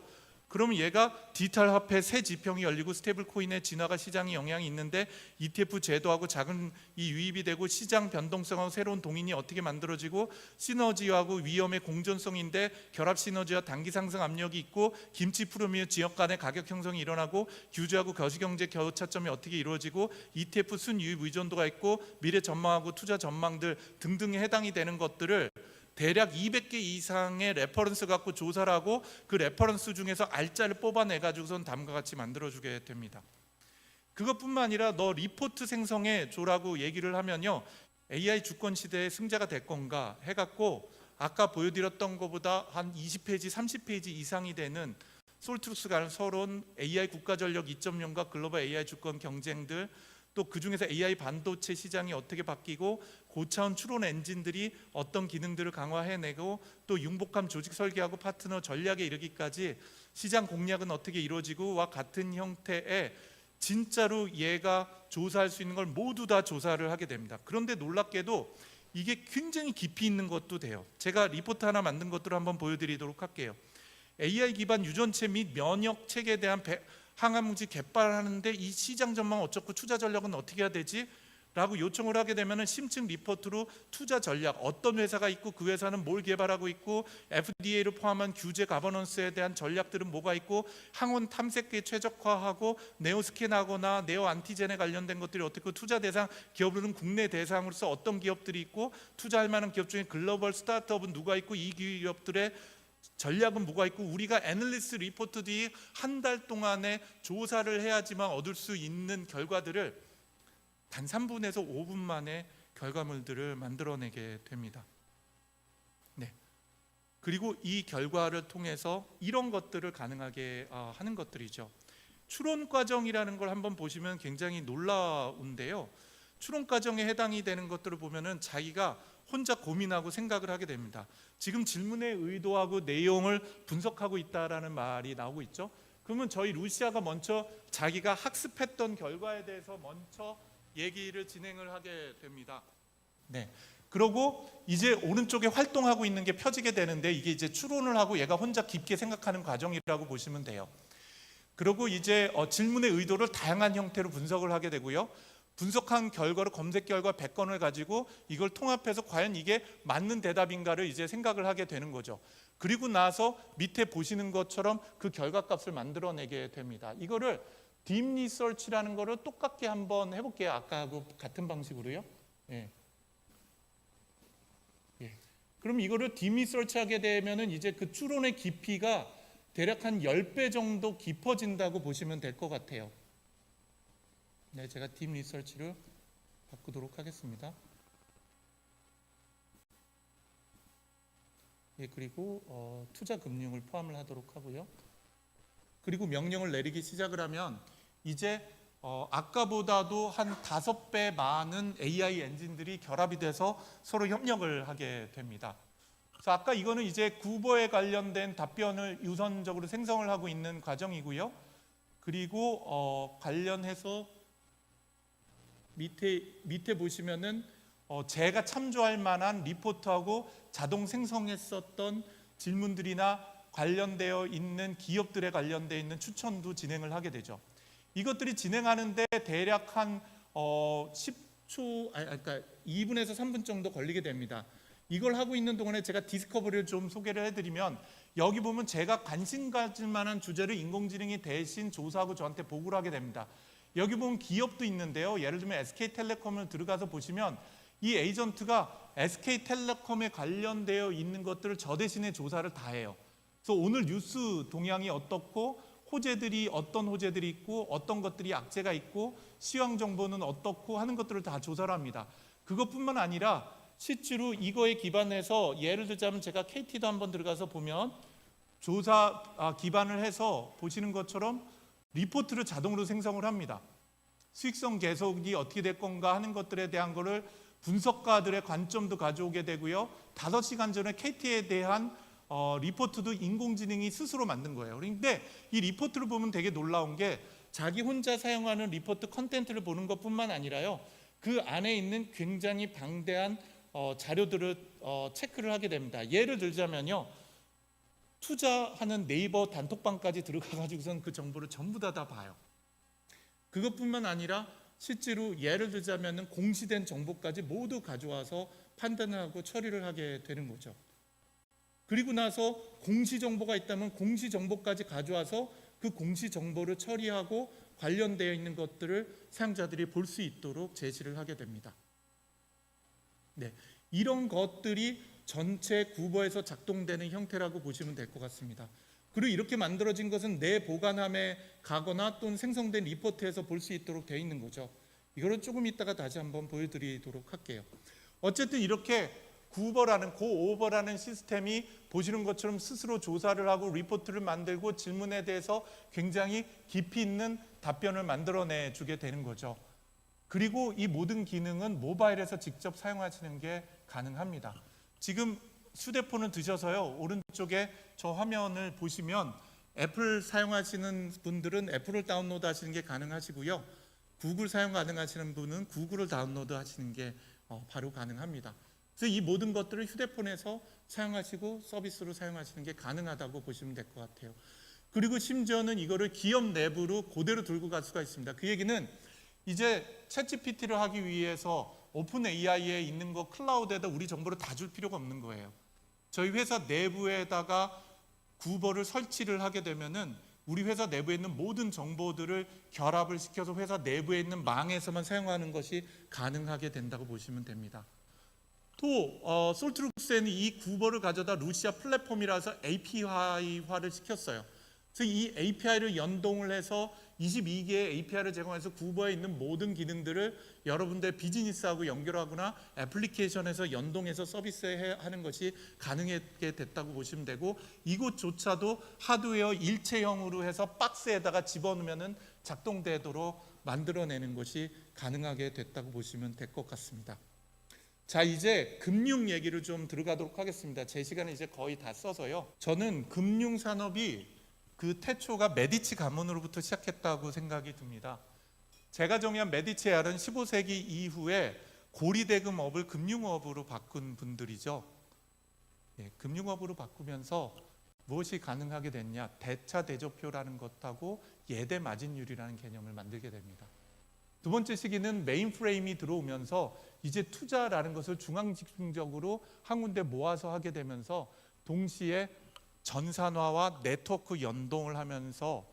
그러면 얘가 디지털 화폐 새 지평이 열리고 스테이블 코인의 진화가 시장에 영향이 있는데 ETF 제도하고 자금이 유입이 되고 시장 변동성하고 새로운 동인이 어떻게 만들어지고 시너지하고 위험의 공존성인데 결합 시너지와 단기 상승 압력이 있고 김치 푸르미의 지역 간의 가격 형성이 일어나고 규제하고 거시경제 겨우차점이 어떻게 이루어지고 ETF 순유입 의존도가 있고 미래 전망하고 투자 전망들 등등에 해당이 되는 것들을 대략 200개 이상의 레퍼런스 갖고 조사를 하고 그 레퍼런스 중에서 알짜를 뽑아내가지고선 다음과 같이 만들어주게 됩니다. 그것뿐만 아니라 너 리포트 생성해 줘라고 얘기를 하면요, AI 주권 시대의 승자가 될 건가 해갖고 아까 보여드렸던 것보다 한 20페이지, 30페이지 이상이 되는 솔트루스가 서론, AI 국가전력 2.0과 글로벌 AI 주권 경쟁들, 또 그중에서 AI 반도체 시장이 어떻게 바뀌고 고차원 추론 엔진들이 어떤 기능들을 강화해내고 또 융복합 조직 설계하고 파트너 전략에 이르기까지 시장 공략은 어떻게 이루어지고와 같은 형태의 진짜로 얘가 조사할 수 있는 걸 모두 다 조사를 하게 됩니다. 그런데 놀랍게도 이게 굉장히 깊이 있는 것도 돼요. 제가 리포트 하나 만든 것들을 한번 보여드리도록 할게요. AI 기반 유전체 및 면역 체계에 대한 항암물질 개발하는데 이 시장 전망 어쩌고 투자 전략은 어떻게 해야 되지? 라고 요청을 하게 되면 심층 리포트로 투자 전략, 어떤 회사가 있고 그 회사는 뭘 개발하고 있고 FDA를 포함한 규제 가버넌스에 대한 전략들은 뭐가 있고 항원 탐색기에 최적화하고 네오 스캔하거나 네오 안티젠에 관련된 것들이 어떻고 투자 대상 기업들은 국내 대상으로서 어떤 기업들이 있고 투자할 만한 기업 중에 글로벌 스타트업은 누가 있고 이 기업들의 전략은 뭐가 있고 우리가 애널리스트 리포트들이 한 달 동안에 조사를 해야지만 얻을 수 있는 결과들을 단 3분에서 5분 만에 결과물들을 만들어내게 됩니다. 네. 그리고 이 결과를 통해서 이런 것들을 가능하게 하는 것들이죠. 추론 과정이라는 걸 한번 보시면 굉장히 놀라운데요. 추론 과정에 해당이 되는 것들을 보면은 자기가 혼자 고민하고 생각을 하게 됩니다. 지금 질문의 의도하고 내용을 분석하고 있다라는 말이 나오고 있죠. 그러면 저희 루시아가 먼저 자기가 학습했던 결과에 대해서 먼저 얘기를 진행을 하게 됩니다. 네. 그러고 이제 오른쪽에 활동하고 있는 게 펴지게 되는데 이게 이제 추론을 하고 얘가 혼자 깊게 생각하는 과정이라고 보시면 돼요. 그리고 이제 질문의 의도를 다양한 형태로 분석을 하게 되고요. 분석한 결과로 검색 결과 100건을 가지고 이걸 통합해서 과연 이게 맞는 대답인가를 이제 생각을 하게 되는 거죠. 그리고 나서 밑에 보시는 것처럼 그 결과값을 만들어내게 됩니다. 이거를 딥 리서치라는 거를 똑같게 한번 해볼게요. 아까하고 같은 방식으로요. 예. 예. 그럼 이거를 딥 리서치 하게 되면은 이제 그 추론의 깊이가 대략 한 10배 정도 깊어진다고 보시면 될 것 같아요. 네, 제가 딥 리서치를 바꾸도록 하겠습니다. 예, 그리고 투자 금융을 포함을 하도록 하고요. 그리고 명령을 내리기 시작을 하면 이제 아까보다도 한 5배 많은 AI 엔진들이 결합이 돼서 서로 협력을 하게 됩니다. 그래서 아까 이거는 이제 구버에 관련된 답변을 유선적으로 생성을 하고 있는 과정이고요. 그리고 관련해서 밑에 보시면은 제가 참조할 만한 리포트하고 자동 생성했었던 질문들이나 관련되어 있는 기업들에 관련되어 있는 추천도 진행을 하게 되죠. 이것들이 진행하는데 대략 한 10초, 그러니까 2분에서 3분 정도 걸리게 됩니다. 이걸 하고 있는 동안에 제가 디스커버리를 좀 소개를 해드리면 여기 보면 제가 관심 가질 만한 주제를 인공지능이 대신 조사하고 저한테 보고를 하게 됩니다. 여기 보면 기업도 있는데요. 예를 들면 SK텔레콤을 들어가서 보시면 이 에이전트가 SK텔레콤에 관련되어 있는 것들을 저 대신에 조사를 다 해요. 그래서 오늘 뉴스 동향이 어떻고 호재들이 어떤 호재들이 있고 어떤 것들이 악재가 있고 시황 정보는 어떻고 하는 것들을 다 조사를 합니다. 그것뿐만 아니라 실제로 이거에 기반해서 예를 들자면 제가 KT도 한번 들어가서 보면 조사 기반을 해서 보시는 것처럼 리포트를 자동으로 생성을 합니다. 수익성 계속이 어떻게 될 건가 하는 것들에 대한 거를 분석가들의 관점도 가져오게 되고요. 5시간 전에 KT에 대한 리포트도 인공지능이 스스로 만든 거예요. 그런데 이 리포트를 보면 되게 놀라운 게 자기 혼자 사용하는 리포트 컨텐츠를 보는 것뿐만 아니라요. 그 안에 있는 굉장히 방대한 자료들을 체크를 하게 됩니다. 예를 들자면요. 투자하는 네이버 단톡방까지 들어가가지고선 그 정보를 전부 다 봐요. 그것뿐만 아니라 실제로 예를 들자면 공시된 정보까지 모두 가져와서 판단을 하고 처리를 하게 되는 거죠. 그리고 나서 공시 정보가 있다면 공시 정보까지 가져와서 그 공시 정보를 처리하고 관련되어 있는 것들을 사용자들이 볼 수 있도록 제시를 하게 됩니다. 네, 이런 것들이 전체 구버에서 작동되는 형태라고 보시면 될 것 같습니다. 그리고 이렇게 만들어진 것은 내 보관함에 가거나 또는 생성된 리포트에서 볼 수 있도록 되어 있는 거죠. 이거를 조금 이따가 다시 한번 보여드리도록 할게요. 어쨌든 이렇게 구버라는 고오버라는 시스템이 보시는 것처럼 스스로 조사를 하고 리포트를 만들고 질문에 대해서 굉장히 깊이 있는 답변을 만들어내 주게 되는 거죠. 그리고 이 모든 기능은 모바일에서 직접 사용하시는 게 가능합니다. 지금 휴대폰을 드셔서요. 오른쪽에 저 화면을 보시면 애플 사용하시는 분들은 애플을 다운로드 하시는 게 가능하시고요. 구글 사용 가능하시는 분은 구글을 다운로드 하시는 게 바로 가능합니다. 그래서 이 모든 것들을 휴대폰에서 사용하시고 서비스로 사용하시는 게 가능하다고 보시면 될 것 같아요. 그리고 심지어는 이거를 기업 내부로 그대로 들고 갈 수가 있습니다. 그 얘기는 이제 챗GPT를 하기 위해서 오픈 AI에 있는 거 클라우드에다 우리 정보를 다 줄 필요가 없는 거예요. 저희 회사 내부에다가 구버를 설치를 하게 되면은 우리 회사 내부에 있는 모든 정보들을 결합을 시켜서 회사 내부에 있는 망에서만 사용하는 것이 가능하게 된다고 보시면 됩니다. 또 솔트룩스에는 이 구버를 가져다 루시아 플랫폼이라서 API화를 시켰어요. 그래서 이 API를 연동을 해서 22개의 API를 제공해서 구버에 있는 모든 기능들을 여러분들 비즈니스하고 연결하거나 애플리케이션에서 연동해서 서비스하는 것이 가능하게 됐다고 보시면 되고, 이것조차도 하드웨어 일체형으로 해서 박스에다가 집어넣으면 작동되도록 만들어내는 것이 가능하게 됐다고 보시면 될 것 같습니다. 자, 이제 금융 얘기를 좀 들어가도록 하겠습니다. 제 시간은 이제 거의 다 써서요. 저는 금융 산업이 그 태초가 메디치 가문으로부터 시작했다고 생각이 듭니다. 제가 정의한 메디치 AR은 15세기 이후에 고리대금업을 금융업으로 바꾼 분들이죠. 금융업으로 바꾸면서 무엇이 가능하게 됐냐? 대차 대조표라는 것하고 예대 마진율이라는 개념을 만들게 됩니다. 두 번째 시기는 메인프레임이 들어오면서 이제 투자라는 것을 중앙집중적으로 한 군데 모아서 하게 되면서 동시에 전산화와 네트워크 연동을 하면서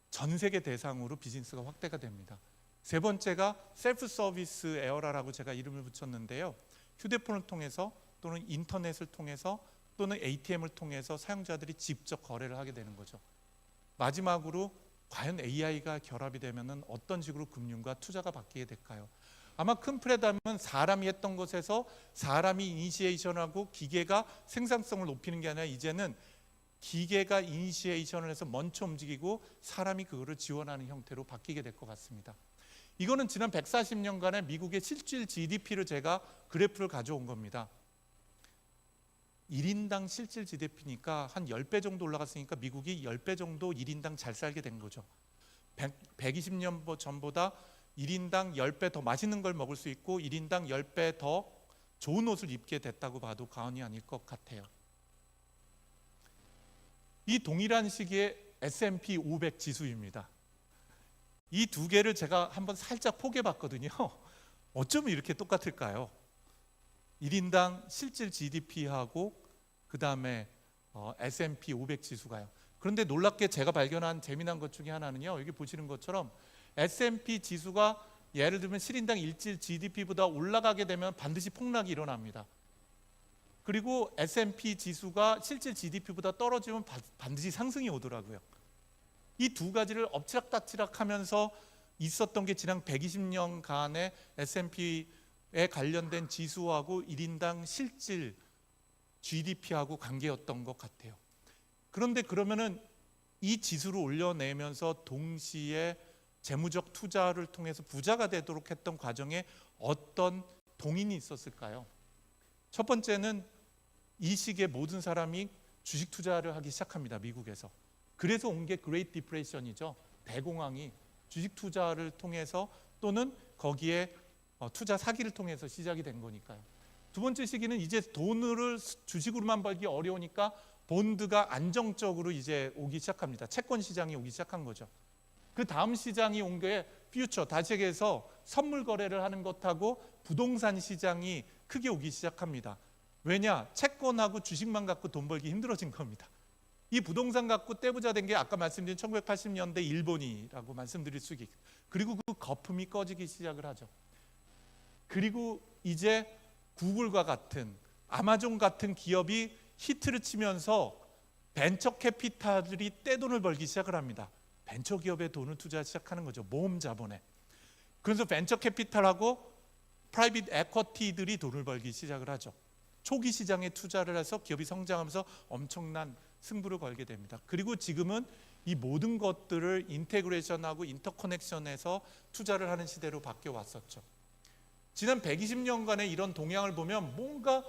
전 세계 대상으로 비즈니스가 확대가 됩니다. 세 번째가 셀프 서비스 에어라라고 제가 이름을 붙였는데요. 휴대폰을 통해서 또는 인터넷을 통해서 또는 ATM을 통해서 사용자들이 직접 거래를 하게 되는 거죠. 마지막으로 과연 AI가 결합이 되면 어떤 식으로 금융과 투자가 바뀌게 될까요? 아마 큰 틀에 담으면 사람이 했던 것에서 사람이 이니시에이션하고 기계가 생산성을 높이는 게 아니라 이제는 기계가 이니시에이션을 해서 먼저 움직이고 사람이 그거를 지원하는 형태로 바뀌게 될 것 같습니다. 이거는 지난 140년간의 미국의 실질 GDP를 제가 그래프를 가져온 겁니다. 1인당 실질 GDP니까 한 10배 정도 올라갔으니까 미국이 10배 정도 1인당 잘 살게 된 거죠. 120년 전보다 1인당 10배 더 맛있는 걸 먹을 수 있고 1인당 10배 더 좋은 옷을 입게 됐다고 봐도 과언이 아닐 것 같아요. 이 동일한 시기에 S&P 500 지수입니다. 이 두 개를 제가 한번 살짝 포개해 봤거든요. 어쩌면 이렇게 똑같을까요? 1인당 실질 GDP하고 그 다음에 S&P 500 지수가요. 그런데 놀랍게 제가 발견한 재미난 것 중에 하나는요. 여기 보시는 것처럼 S&P 지수가 예를 들면 7인당 일질 GDP보다 올라가게 되면 반드시 폭락이 일어납니다. 그리고 S&P 지수가 실질 GDP보다 떨어지면 반드시 상승이 오더라고요. 이 두 가지를 엎치락뒤치락 하면서 있었던 게 지난 120년간의 S&P에 관련된 지수하고 1인당 실질 GDP하고 관계였던 것 같아요. 그런데 그러면은 이 지수를 올려내면서 동시에 재무적 투자를 통해서 부자가 되도록 했던 과정에 어떤 동인이 있었을까요? 첫 번째는 이 시기에 모든 사람이 주식 투자를 하기 시작합니다. 미국에서. 그래서 온 게 그레이트 디프레션이죠. 대공황이 주식 투자를 통해서 또는 거기에 투자 사기를 통해서 시작이 된 거니까요. 두 번째 시기는 이제 돈을 주식으로만 벌기 어려우니까 본드가 안정적으로 이제 오기 시작합니다. 채권 시장이 오기 시작한 거죠. 그 다음 시장이 온 게 퓨처, 다시 얘기해서 선물 거래를 하는 것하고 부동산 시장이 크게 오기 시작합니다. 왜냐? 채권하고 주식만 갖고 돈 벌기 힘들어진 겁니다. 이 부동산 갖고 떼부자 된 게 아까 말씀드린 1980년대 일본이라고 말씀드릴 수 있겠고, 그리고 그 거품이 꺼지기 시작을 하죠. 그리고 이제 구글과 같은 아마존 같은 기업이 히트를 치면서 벤처 캐피탈들이 떼돈을 벌기 시작을 합니다. 벤처 기업에 돈을 투자 시작하는 거죠. 모험 자본에. 그래서 벤처 캐피탈하고 프라이빗 에쿼티들이 돈을 벌기 시작을 하죠. 초기 시장에 투자를 해서 기업이 성장하면서 엄청난 승부를 걸게 됩니다. 그리고 지금은 이 모든 것들을 인테그레이션하고 인터커넥션해서 투자를 하는 시대로 바뀌어 왔었죠. 지난 120년간의 이런 동향을 보면 뭔가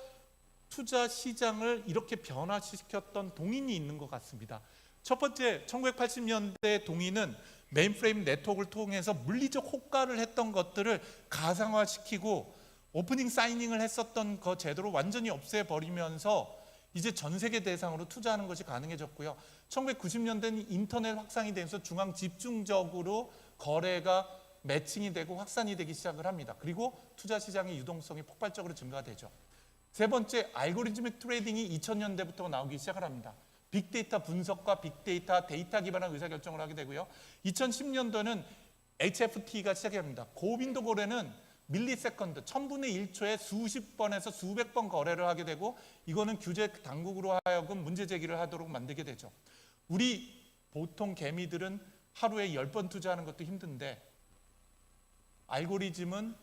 투자 시장을 이렇게 변화시켰던 동인이 있는 것 같습니다. 첫 번째, 1980년대 동인은 메인프레임 네트워크를 통해서 물리적 호가를 했던 것들을 가상화시키고 오프닝 사이닝을 했었던 그 제도를 완전히 없애버리면서 이제 전 세계 대상으로 투자하는 것이 가능해졌고요. 1990년대는 인터넷 확산이 되면서 중앙 집중적으로 거래가 매칭이 되고 확산이 되기 시작을 합니다. 그리고 투자 시장의 유동성이 폭발적으로 증가되죠. 세 번째, 알고리즘ik 트레이딩이 2000년대부터 나오기 시작을 합니다. 빅데이터 분석과 빅데이터, 데이터 기반한 의사결정을 하게 되고요. 2010년도는 HFT가 시작이 됩니다. 고빈도 거래는 밀리세컨드, 1000분의 1초에 수십 번에서 수백 번 거래를 하게 되고, 이거는 규제 당국으로 하여금 문제 제기를 하도록 만들게 되죠. 우리 보통 개미들은 하루에 10번 투자하는 것도 힘든데, 알고리즘은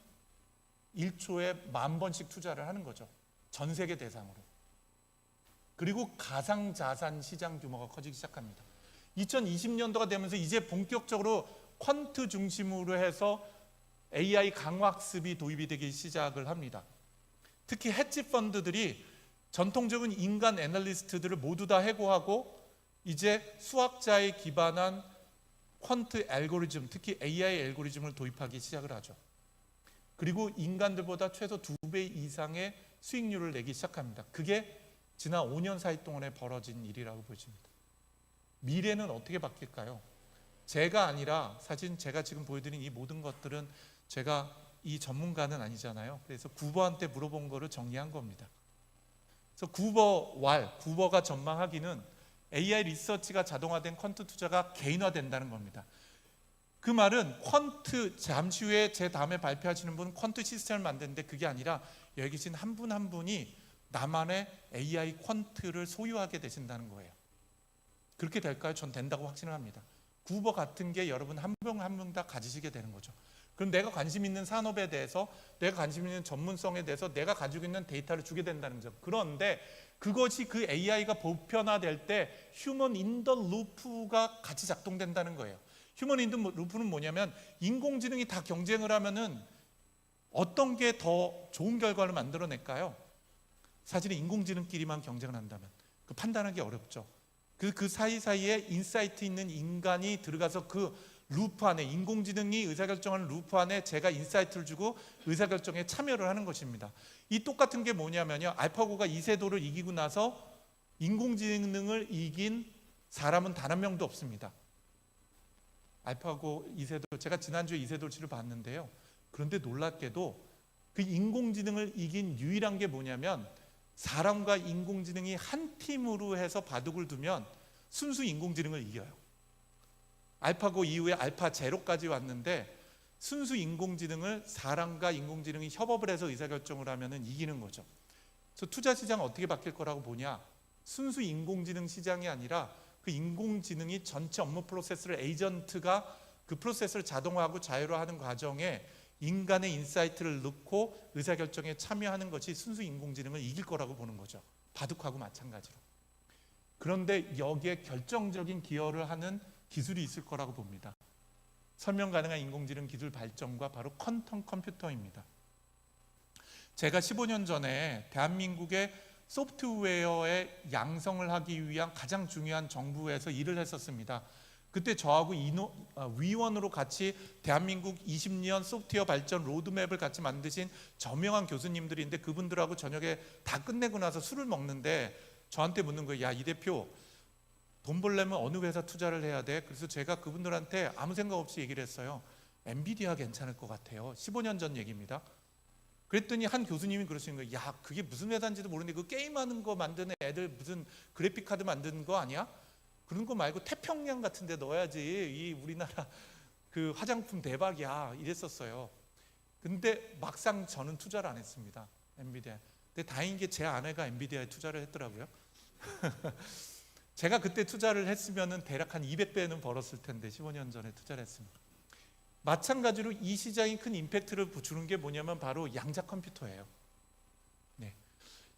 1초에 10,000번씩 투자를 하는 거죠. 전 세계 대상으로. 그리고 가상자산 시장 규모가 커지기 시작합니다. 2020년도가 되면서 이제 본격적으로 퀀트 중심으로 해서 AI 강화학습이 도입이 되기 시작을 합니다. 특히 헤지 펀드들이 전통적인 인간 애널리스트들을 모두 다 해고하고 이제 수학자에 기반한 퀀트 알고리즘, 특히 AI 알고리즘을 도입하기 시작을 하죠. 그리고 인간들보다 최소 2배 이상의 수익률을 내기 시작합니다. 그게 지난 5년 사이 동안에 벌어진 일이라고 보여집니다. 미래는 어떻게 바뀔까요? 제가 아니라 사실 제가 지금 보여드린 이 모든 것들은 제가 이 전문가는 아니잖아요. 그래서 구버한테 물어본 거를 정리한 겁니다. 그래서 구버가 전망하기는 AI 리서치가 자동화된 퀀트 투자가 개인화된다는 겁니다. 그 말은 퀀트, 잠시 후에 제 다음에 발표하시는 분은 퀀트 시스템을 만드는데, 그게 아니라 여기 계신 한 분 한 분이 나만의 AI 퀀트를 소유하게 되신다는 거예요. 그렇게 될까요? 전 된다고 확신을 합니다. 구버 같은 게 여러분 한 명 한 명 다 가지시게 되는 거죠. 그럼 내가 관심 있는 산업에 대해서, 내가 관심 있는 전문성에 대해서 내가 가지고 있는 데이터를 주게 된다는 거죠. 그런데 그것이 그 AI가 보편화될 때 휴먼 인 더 루프가 같이 작동된다는 거예요. 휴먼 인 더 루프는 뭐냐면, 인공지능이 다 경쟁을 하면은 어떤 게 더 좋은 결과를 만들어낼까요? 사실은 인공지능끼리만 경쟁을 한다면 그 판단하기 어렵죠. 그 사이사이에 인사이트 있는 인간이 들어가서 그 루프 안에, 인공지능이 의사결정하는 루프 안에 제가 인사이트를 주고 의사결정에 참여를 하는 것입니다. 이 똑같은 게 뭐냐면요, 알파고가 이세돌을 이기고 나서 인공지능을 이긴 사람은 단 한 명도 없습니다. 알파고 이세돌, 제가 지난주에 이세돌씨를 봤는데요, 그런데 놀랍게도 그 인공지능을 이긴 유일한 게 뭐냐면, 사람과 인공지능이 한 팀으로 해서 바둑을 두면 순수 인공지능을 이겨요. 알파고 이후에 알파 제로까지 왔는데 순수 인공지능을 사람과 인공지능이 협업을 해서 의사결정을 하면 이기는 거죠. 그래서 투자 시장은 어떻게 바뀔 거라고 보냐, 순수 인공지능 시장이 아니라 그 인공지능이 전체 업무 프로세스를, 에이전트가 그 프로세스를 자동화하고 자율화하는 과정에 인간의 인사이트를 넣고 의사결정에 참여하는 것이 순수 인공지능을 이길 거라고 보는 거죠. 바둑하고 마찬가지로. 그런데 여기에 결정적인 기여를 하는 기술이 있을 거라고 봅니다. 설명 가능한 인공지능 기술 발전과 바로 퀀텀 컴퓨터입니다. 제가 15년 전에 대한민국의 소프트웨어의 양성을 하기 위한 가장 중요한 정부에서 일을 했었습니다. 그때 저하고 위원으로 같이 대한민국 20년 소프트웨어 발전 로드맵을 같이 만드신 저명한 교수님들인데, 그분들하고 저녁에 다 끝내고 나서 술을 먹는데 저한테 묻는 거예요. 야, 이 대표, 돈 벌려면 어느 회사 투자를 해야 돼? 그래서 제가 그분들한테 아무 생각 없이 얘기를 했어요. 엔비디아 괜찮을 것 같아요. 15년 전 얘기입니다. 그랬더니 한 교수님이 그러시는 거예요. 야, 그게 무슨 회사인지도 모르는데 그 게임하는 거 만드는 애들 무슨 그래픽 카드 만드는 거 아니야? 그런 거 말고 태평양 같은 데 넣어야지. 이 우리나라 그 화장품 대박이야. 이랬었어요. 근데 막상 저는 투자를 안 했습니다. 엔비디아. 근데 다행인 게 제 아내가 엔비디아에 투자를 했더라고요. 제가 그때 투자를 했으면 대략 한 200배는 벌었을 텐데, 15년 전에 투자를 했으면. 마찬가지로 이 시장이 큰 임팩트를 주는 게 뭐냐면 바로 양자 컴퓨터예요. 네.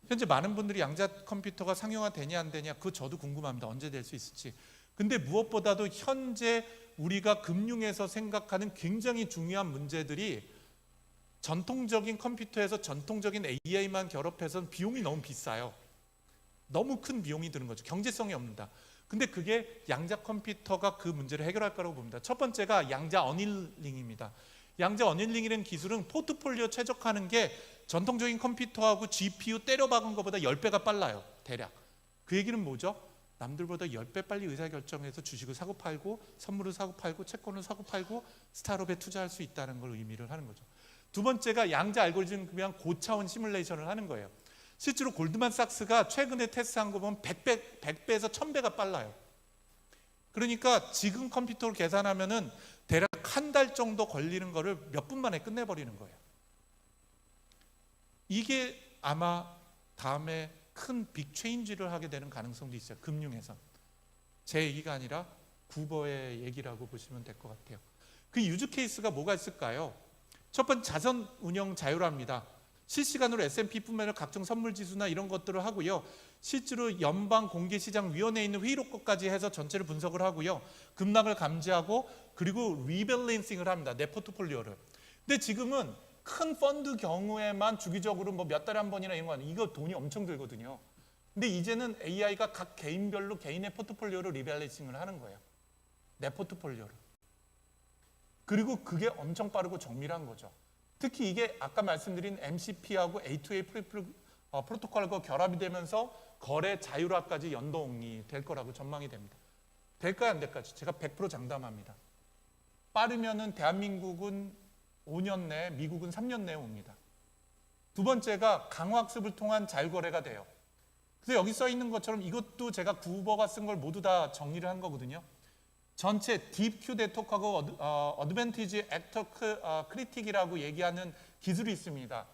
현재 많은 분들이 양자 컴퓨터가 상용화 되냐 안 되냐, 그거 저도 궁금합니다. 언제 될 수 있을지. 근데 무엇보다도 현재 우리가 금융에서 생각하는 굉장히 중요한 문제들이 전통적인 컴퓨터에서 전통적인 AI만 결합해서는 비용이 너무 비싸요. 너무 큰 비용이 드는 거죠. 경제성이 없는다. 근데 그게 양자 컴퓨터가 그 문제를 해결할 거라고 봅니다. 첫 번째가 양자 어닐링입니다. 양자 어닐링이라는 기술은 포트폴리오 최적화하는 게 전통적인 컴퓨터하고 GPU 때려박은 것보다 10배가 빨라요. 대략. 그 얘기는 뭐죠? 남들보다 10배 빨리 의사결정해서 주식을 사고 팔고 선물을 사고 팔고 채권을 사고 팔고 스타트업에 투자할 수 있다는 걸 의미를 하는 거죠. 두 번째가 양자 알고리즘을 그냥 고차원 시뮬레이션을 하는 거예요. 실제로 골드만삭스가 최근에 테스트한 거 보면 100배에서 1000배가 빨라요. 그러니까 지금 컴퓨터로 계산하면은 대략 한 달 정도 걸리는 거를 몇 분 만에 끝내버리는 거예요. 이게 아마 다음에 큰 빅 체인지를 하게 되는 가능성도 있어요. 금융에선. 제 얘기가 아니라 구버의 얘기라고 보시면 될 것 같아요. 그 유즈 케이스가 뭐가 있을까요? 첫 번째, 자선 운영 자율화입니다. 실시간으로 S&P뿐만 아니라 각종 선물 지수나 이런 것들을 하고요. 실제로 연방 공개시장위원회에 있는 회의록까지 해서 전체를 분석을 하고요. 급락을 감지하고 그리고 리밸런싱을 합니다. 내 포트폴리오를. 근데 지금은 큰 펀드 경우에만 주기적으로 뭐 몇 달에 한 번이나 이런 거 아니에요. 이거 돈이 엄청 들거든요. 근데 이제는 AI가 각 개인별로 개인의 포트폴리오를 리밸런싱을 하는 거예요. 내 포트폴리오를. 그리고 그게 엄청 빠르고 정밀한 거죠. 특히 이게 아까 말씀드린 MCP하고 A2A 프로토콜과 결합이 되면서 거래 자율화까지 연동이 될 거라고 전망이 됩니다. 될까요, 안 될까요? 제가 100% 장담합니다. 빠르면은 대한민국은 5년 내에, 미국은 3년 내에 옵니다. 두 번째가 강화학습을 통한 자율거래가 돼요. 그래서 여기 써 있는 것처럼 이것도 제가 구버가 쓴 걸 모두 다 정리를 한 거거든요. 전체 딥큐 네트워크하고 어드밴티지 액터 크리틱이라고 얘기하는 기술이 있습니다.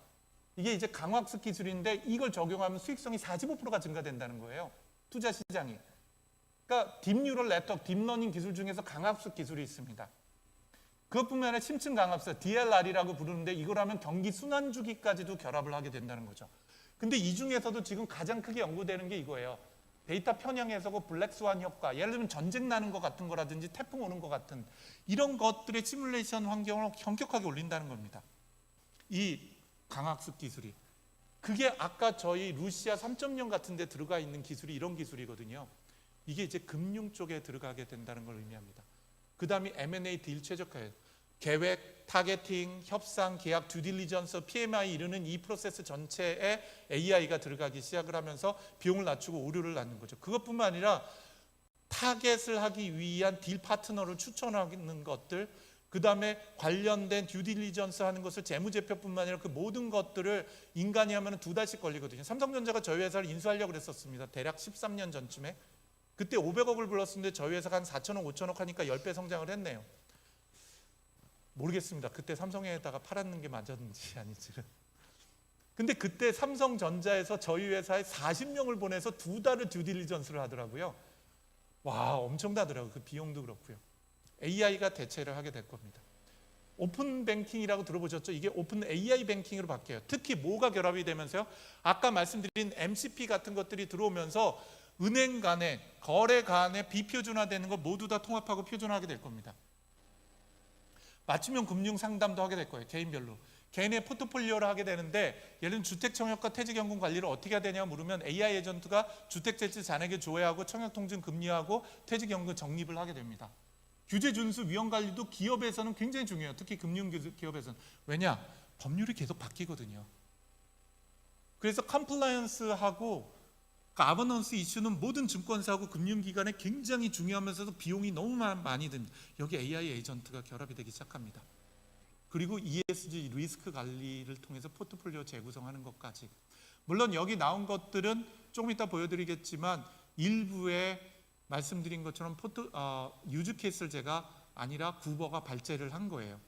이게 이제 강화학습 기술인데 이걸 적용하면 수익성이 45%가 증가된다는 거예요. 투자 시장이. 그러니까 딥뉴럴 네트워크, 딥러닝 기술 중에서 강화학습 기술이 있습니다. 그것뿐만 아니라 심층 강압습, DLR이라고 부르는데 이걸 하면 경기 순환 주기까지도 결합을 하게 된다는 거죠. 근데 이 중에서도 지금 가장 크게 연구되는 게 이거예요. 데이터 편향 해석, 블랙스완 효과, 예를 들면 전쟁 나는 것 같은 거라든지 태풍 오는 것 같은 이런 것들의 시뮬레이션 환경을 현격하게 올린다는 겁니다. 이 강학습 기술이. 그게 아까 저희 루시아 3.0 같은 데 들어가 있는 기술이 이런 기술이거든요. 이게 이제 금융 쪽에 들어가게 된다는 걸 의미합니다. 그 다음에 M&A 딜 최적화예요. 계획, 타겟팅, 협상, 계약, 듀딜리전스, PMI 이르는 이 프로세스 전체에 AI가 들어가기 시작을 하면서 비용을 낮추고 오류를 낳는 거죠. 그것뿐만 아니라 타겟을 하기 위한 딜 파트너를 추천하는 것들, 그 다음에 관련된 듀딜리전스 하는 것을 재무제표뿐만 아니라 그 모든 것들을 인간이 하면 2달씩 걸리거든요. 삼성전자가 저희 회사를 인수하려고 그랬었습니다. 대략 13년 전쯤에. 그때 500억을 불렀었는데 저희 회사가 한 4천억, 5천억 하니까 10배 성장을 했네요. 모르겠습니다. 그때 삼성에다가 팔았는 게 맞았는지 아닌지는. 근데 그때 삼성전자에서 저희 회사에 40명을 보내서 2달을 듀딜리전스를 하더라고요. 와, 엄청나더라고요. 그 비용도 그렇고요. AI가 대체를 하게 될 겁니다. 오픈 뱅킹이라고 들어보셨죠? 이게 오픈 AI 뱅킹으로 바뀌어요. 특히 뭐가 결합이 되면서요? 아까 말씀드린 MCP 같은 것들이 들어오면서 은행 간에, 거래 간에 비표준화되는 거 모두 다 통합하고 표준화하게 될 겁니다. 맞춤형 금융 상담도 하게 될 거예요. 개인별로. 개인의 포트폴리오를 하게 되는데 예를 들면 주택 청약과 퇴직연금 관리를 어떻게 해야 되냐 물으면 AI 에이전트가 주택 대출 잔액에 조회하고 청약 통증 금리하고 퇴직연금 적립을 하게 됩니다. 규제 준수 위험 관리도 기업에서는 굉장히 중요해요. 특히 금융 기업에서는. 왜냐? 법률이 계속 바뀌거든요. 그래서 컴플라이언스하고 아버넌스 이슈는 모든 증권사하고 금융기관에 굉장히 중요하면서도 비용이 너무 많이 듭니다. 여기 AI 에이전트가 결합이 되기 시작합니다. 그리고 ESG 리스크 관리를 통해서 포트폴리오 재구성하는 것까지. 물론 여기 나온 것들은 조금 이따 보여드리겠지만 일부에 말씀드린 것처럼 유즈 케이스를 제가 아니라 구버가 발제를 한 거예요.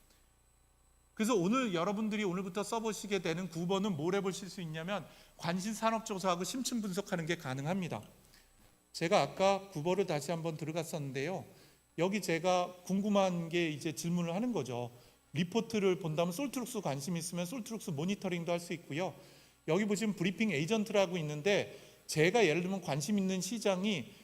그래서 오늘 여러분들이 오늘부터 써보시게 되는 구버는 뭘 해보실 수 있냐면 관심 산업조사하고 심층 분석하는 게 가능합니다. 제가 아까 구버를 다시 한번 들어갔었는데요. 여기 제가 궁금한 게 이제 질문을 하는 거죠. 리포트를 본다면 솔트룩스 관심 있으면 솔트룩스 모니터링도 할 수 있고요. 여기 보시면 브리핑 에이전트라고 있는데 제가 예를 들면 관심 있는 시장이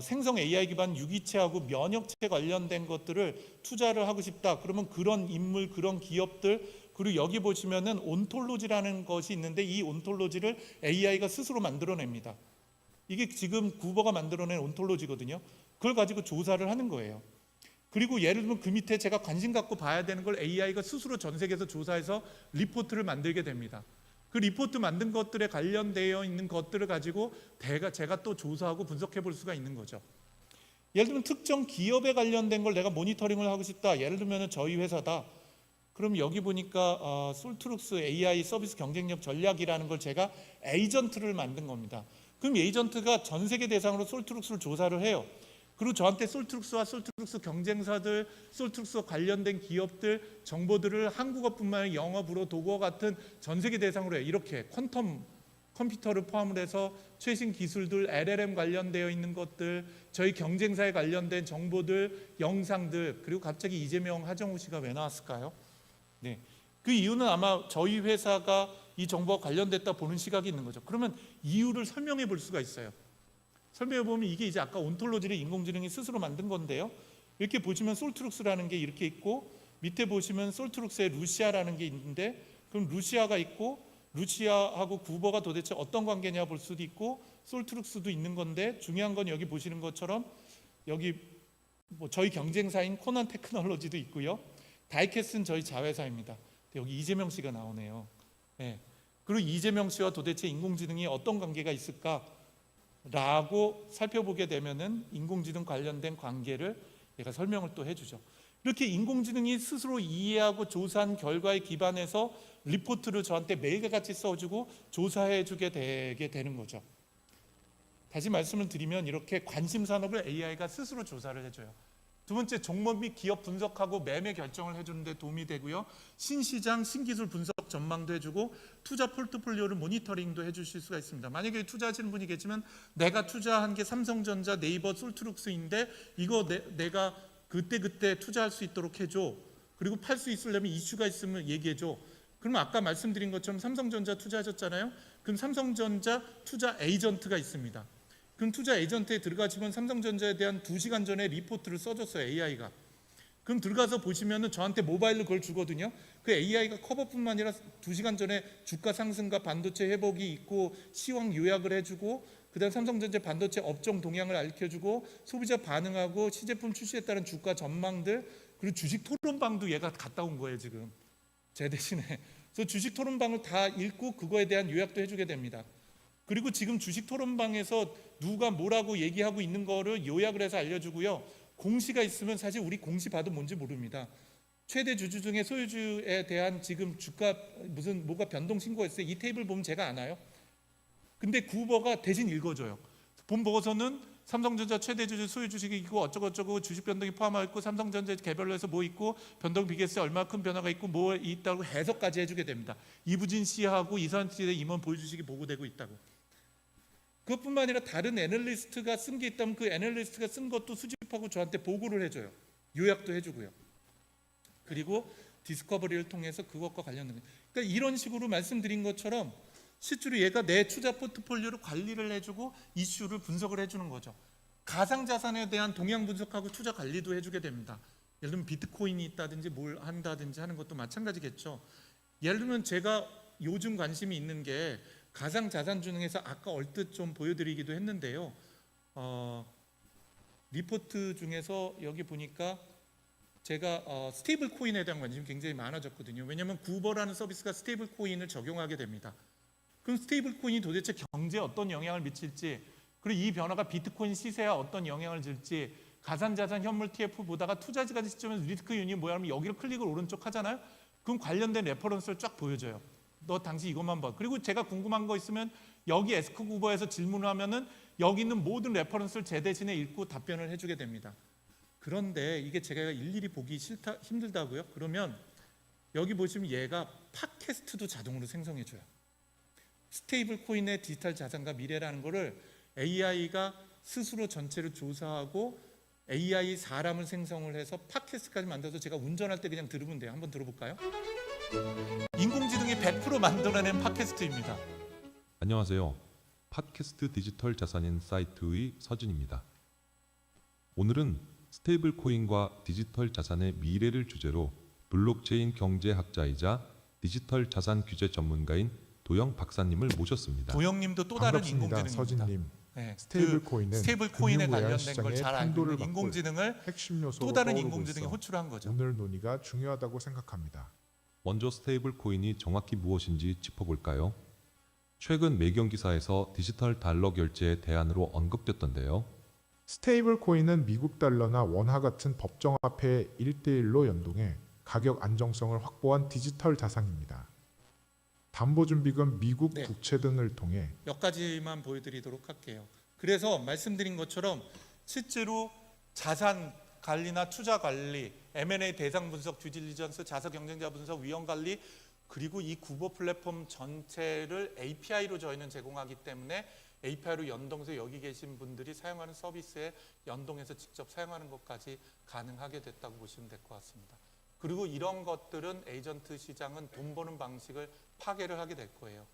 생성 AI 기반 유기체하고 면역체 관련된 것들을 투자를 하고 싶다. 그러면 그런 인물, 그런 기업들, 그리고 여기 보시면은 온톨로지라는 것이 있는데 이 온톨로지를 AI가 스스로 만들어냅니다. 이게 지금 구버가 만들어낸 온톨로지거든요. 그걸 가지고 조사를 하는 거예요. 그리고 예를 들면 그 밑에 제가 관심 갖고 봐야 되는 걸 AI가 스스로 전 세계에서 조사해서 리포트를 만들게 됩니다. 그 리포트 만든 것들에 관련되어 있는 것들을 가지고 제가 또 조사하고 분석해 볼 수가 있는 거죠. 예를 들면 특정 기업에 관련된 걸 내가 모니터링을 하고 싶다. 예를 들면 저희 회사다. 그럼 여기 보니까 솔트룩스 AI 서비스 경쟁력 전략이라는 걸 제가 에이전트를 만든 겁니다. 그럼 에이전트가 전 세계 대상으로 솔트룩스를 조사를 해요. 그리고 저한테 솔트룩스와 솔트룩스 경쟁사들, 솔트룩스와 관련된 기업들 정보들을 한국어뿐만 아니라 영어, 불어, 독어 같은 전 세계 대상으로 해요. 이렇게 퀀텀 컴퓨터를 포함을 해서 최신 기술들, LLM 관련되어 있는 것들, 저희 경쟁사에 관련된 정보들, 영상들, 그리고 갑자기 이재명, 하정우 씨가 왜 나왔을까요? 네, 그 이유는 아마 저희 회사가 이 정보와 관련됐다 보는 시각이 있는 거죠. 그러면 이유를 설명해 볼 수가 있어요. 설명해 보면 이게 이제 아까 온톨로지를 인공지능이 스스로 만든 건데요. 이렇게 보시면 솔트룩스라는 게 이렇게 있고 밑에 보시면 솔트룩스의 루시아라는 게 있는데 그럼 루시아가 있고 루시아하고 구버가 도대체 어떤 관계냐 볼 수도 있고 솔트룩스도 있는 건데 중요한 건 여기 보시는 것처럼 여기 뭐 저희 경쟁사인 코난 테크놀로지도 있고요. 다이캐스는 저희 자회사입니다. 여기 이재명 씨가 나오네요. 네. 그리고 이재명 씨와 도대체 인공지능이 어떤 관계가 있을까라고 살펴보게 되면은 인공지능 관련된 관계를 얘가 설명을 또 해주죠. 이렇게 인공지능이 스스로 이해하고 조사한 결과에 기반해서 리포트를 저한테 매일같이 써주고 조사해주게 되게 되는 거죠. 다시 말씀을 드리면 이렇게 관심 산업을 AI가 스스로 조사를 해줘요. 두 번째, 종목 및 기업 분석하고 매매 결정을 해주는 데 도움이 되고요. 신시장, 신기술 분석 전망도 해주고 투자 포트폴리오를 모니터링도 해주실 수가 있습니다. 만약에 투자하시는 분이 계시면 내가 투자한 게 삼성전자, 네이버, 솔트룩스인데 이거 내가 그때 투자할 수 있도록 해줘. 그리고 팔 수 있으려면 이슈가 있으면 얘기해줘. 그러면 아까 말씀드린 것처럼 삼성전자 투자하셨잖아요. 그럼 삼성전자 투자 에이전트가 있습니다. 그럼 투자 에이전트에 들어가시면 삼성전자에 대한 2시간 전에 리포트를 써줬어요. AI가. 그럼 들어가서 보시면은 저한테 모바일로 그걸 주거든요. 그 AI가 커버뿐만 아니라 2시간 전에 주가 상승과 반도체 회복이 있고 시황 요약을 해주고 그다음 삼성전자 반도체 업종 동향을 알려주고 소비자 반응하고 시제품 출시에 따른 주가 전망들 그리고 주식 토론방도 얘가 갔다 온 거예요 지금 제 대신에. 그래서 주식 토론방을 다 읽고 그거에 대한 요약도 해주게 됩니다. 그리고 지금 주식 토론방에서 누가 뭐라고 얘기하고 있는 거를 요약을 해서 알려주고요. 공시가 있으면 사실 우리 공시 봐도 뭔지 모릅니다. 최대 주주 중에 소유주에 대한 지금 주가 무슨 뭐가 변동 신고했어요. 이 테이블 보면 제가 아나요? 근데 구버가 대신 읽어줘요. 본 보고서는 삼성전자 최대 주주 소유 주식이 있고 어쩌고저쩌고 주식 변동이 포함하고 있고 삼성전자 개별로 해서 뭐 있고 변동 비계수에 얼마큼 변화가 있고 뭐 있다고 해석까지 해주게 됩니다. 이부진 씨하고 이선 씨의 임원 보여주식이 보고되고 있다고. 그것뿐만 아니라 다른 애널리스트가 쓴 게 있다면 그 애널리스트가 쓴 것도 수집하고 저한테 보고를 해줘요. 요약도 해주고요. 그리고 디스커버리를 통해서 그것과 관련된 그러니까 이런 식으로 말씀드린 것처럼 실제로 얘가 내 투자 포트폴리오를 관리를 해주고 이슈를 분석을 해주는 거죠. 가상자산에 대한 동향 분석하고 투자 관리도 해주게 됩니다. 예를 들면 비트코인이 있다든지 뭘 한다든지 하는 것도 마찬가지겠죠. 예를 들면 제가 요즘 관심이 있는 게 가상자산 중에서 아까 얼뜻 좀 보여드리기도 했는데요. 리포트 중에서 여기 보니까 제가 스테이블 코인에 대한 관심이 굉장히 많아졌거든요. 왜냐하면 구버라는 서비스가 스테이블 코인을 적용하게 됩니다. 그럼 스테이블 코인이 도대체 경제에 어떤 영향을 미칠지 그리고 이 변화가 비트코인 시세에 어떤 영향을 줄지 가상자산 현물 TF 보다가 투자지가지 시점에서 리스크 유닛 뭐야 하면 여기를 클릭을 오른쪽 하잖아요. 그럼 관련된 레퍼런스를 쫙 보여줘요. 너 당시 이것만 봐. 그리고 제가 궁금한 거 있으면 여기 에스크구버에서 질문을 하면은 여기 있는 모든 레퍼런스를 제 대신에 읽고 답변을 해주게 됩니다. 그런데 이게 제가 일일이 보기 힘들다고요? 그러면 여기 보시면 얘가 팟캐스트도 자동으로 생성해줘요. 스테이블 코인의 디지털 자산과 미래라는 거를 AI가 스스로 전체를 조사하고 AI 사람을 생성을 해서 팟캐스트까지 만들어서 제가 운전할 때 그냥 들으면 돼요. 한번 들어볼까요? 인공지능이 100% 만들어낸 팟캐스트입니다. 안녕하세요. 팟캐스트 디지털 자산인 사이트의 서진입니다. 오늘은 스테이블 코인과 디지털 자산의 미래를 주제로 블록체인 경제학자이자 디지털 자산 규제 전문가인 도영 박사님을 모셨습니다. 도영님도 또 다른 인공지능입니다. 서진님. 네, 스테이블 코인에 관련된 걸 잘 알고 있는 인공지능을 핵심 요소로 또 다른 떠오르고 인공지능이 있어 호출한 거죠. 오늘 논의가 중요하다고 생각합니다. 먼저 스테이블 코인이 정확히 무엇인지 짚어볼까요? 최근 매경 기사에서 디지털 달러 결제의 대안으로 언급됐던데요. 스테이블 코인은 미국 달러나 원화 같은 법정화폐에 1대1로 연동해 가격 안정성을 확보한 디지털 자산입니다. 담보준비금, 미국 네. 국채 등을 통해 몇 가지만 보여드리도록 할게요. 그래서 말씀드린 것처럼 실제로 자산 관리나 투자 관리, M&A 대상 분석, 듀딜리전스, 자사 경쟁자 분석, 위험 관리, 그리고 이 구보 플랫폼 전체를 API로 저희는 제공하기 때문에 API로 연동해서 여기 계신 분들이 사용하는 서비스에 연동해서 직접 사용하는 것까지 가능하게 됐다고 보시면 될 것 같습니다. 그리고 이런 것들은 에이전트 시장은 돈 버는 방식을 파괴를 하게 될 거예요.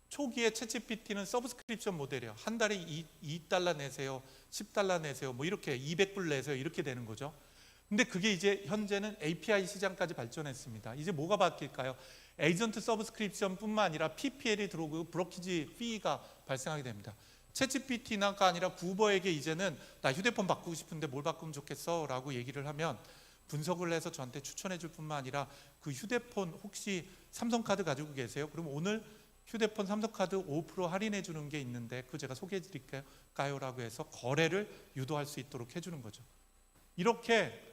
초기에 챗GPT는 서브스크립션 모델이에요. 한 달에 2달러 내세요, 10달러 내세요, 뭐 이렇게 200불 내세요, 이렇게 되는 거죠. 근데 그게 이제 현재는 API 시장까지 발전했습니다. 이제 뭐가 바뀔까요? 에이전트 서브스크립션뿐만 아니라 PPL이 들어오고 브로키지 피가 발생하게 됩니다. 챗GPT가 아니라 구버에게 이제는 나 휴대폰 바꾸고 싶은데 뭘 바꾸면 좋겠어? 라고 얘기를 하면 분석을 해서 저한테 추천해 줄 뿐만 아니라 그 휴대폰 혹시 삼성카드 가지고 계세요? 그럼 오늘 휴대폰 삼성카드 5% 할인해 주는 게 있는데 그거 제가 소개해 드릴까요? 라고 해서 거래를 유도할 수 있도록 해주는 거죠. 이렇게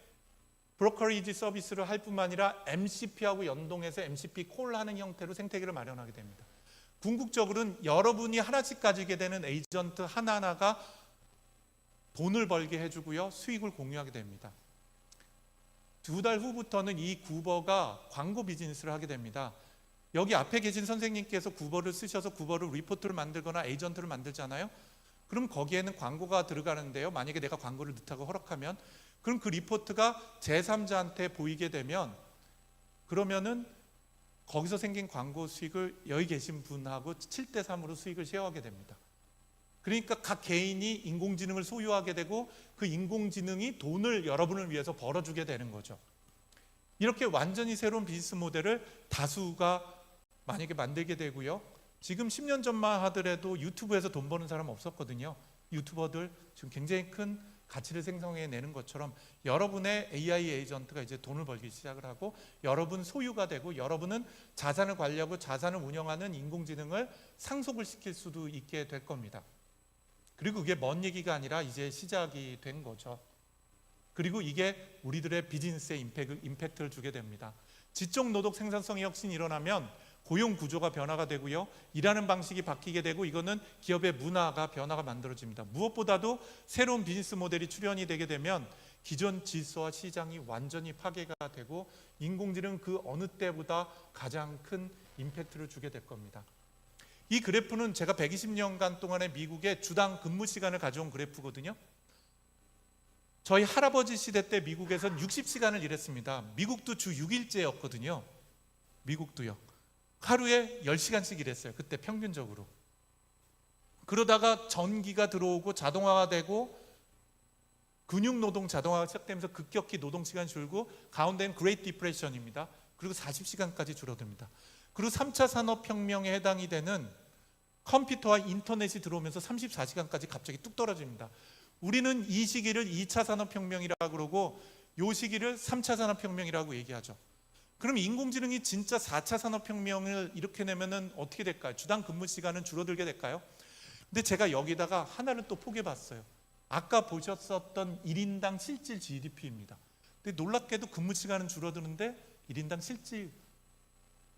브로커리지 서비스를 할 뿐만 아니라 MCP하고 연동해서 MCP 콜하는 형태로 생태계를 마련하게 됩니다. 궁극적으로는 여러분이 하나씩 가지게 되는 에이전트 하나하나가 돈을 벌게 해주고요, 수익을 공유하게 됩니다. 2달 후부터는 이 구버가 광고 비즈니스를 하게 됩니다. 여기 앞에 계신 선생님께서 구버를 쓰셔서 구버를 리포트를 만들거나 에이전트를 만들잖아요. 그럼 거기에는 광고가 들어가는데요. 만약에 내가 광고를 넣다고 허락하면 그럼 그 리포트가 제3자한테 보이게 되면 그러면은 거기서 생긴 광고 수익을 여기 계신 분하고 7대3으로 수익을 쉐어하게 됩니다. 그러니까 각 개인이 인공지능을 소유하게 되고 그 인공지능이 돈을 여러분을 위해서 벌어주게 되는 거죠. 이렇게 완전히 새로운 비즈니스 모델을 다수가 만약에 만들게 되고요. 지금 10년 전만 하더라도 유튜브에서 돈 버는 사람 없었거든요. 유튜버들 지금 굉장히 큰 가치를 생성해내는 것처럼 여러분의 AI 에이전트가 이제 돈을 벌기 시작을 하고 여러분 소유가 되고 여러분은 자산을 관리하고 자산을 운영하는 인공지능을 상속을 시킬 수도 있게 될 겁니다. 그리고 그게 먼 얘기가 아니라 이제 시작이 된 거죠. 그리고 이게 우리들의 비즈니스에 임팩트를 주게 됩니다. 지적 노동 생산성의 혁신이 일어나면 고용 구조가 변화가 되고요. 일하는 방식이 바뀌게 되고 이거는 기업의 문화가 변화가 만들어집니다. 무엇보다도 새로운 비즈니스 모델이 출현이 되게 되면 기존 질서와 시장이 완전히 파괴가 되고 인공지능은 그 어느 때보다 가장 큰 임팩트를 주게 될 겁니다. 이 그래프는 제가 120년간 동안의 미국의 주당 근무 시간을 가져온 그래프거든요. 저희 할아버지 시대 때 미국에서는 60시간을 일했습니다. 미국도 주 6일제였거든요. 미국도요. 하루에 10시간씩 일했어요. 그때 평균적으로. 그러다가 전기가 들어오고 자동화가 되고 근육노동 자동화가 시작되면서 급격히 노동시간이 줄고 가운데는 그레이트 디프레션입니다. 그리고 40시간까지 줄어듭니다. 그리고 3차 산업혁명에 해당이 되는 컴퓨터와 인터넷이 들어오면서 34시간까지 갑자기 뚝 떨어집니다. 우리는 이 시기를 2차 산업혁명이라고 그러고 이 시기를 3차 산업혁명이라고 얘기하죠. 그럼 인공지능이 진짜 4차 산업혁명을 일으켜내면 어떻게 될까요? 주당 근무 시간은 줄어들게 될까요? 근데 제가 여기다가 하나를 또 포개봤어요. 아까 보셨었던 1인당 실질 GDP입니다. 근데 놀랍게도 근무 시간은 줄어드는데 1인당 실질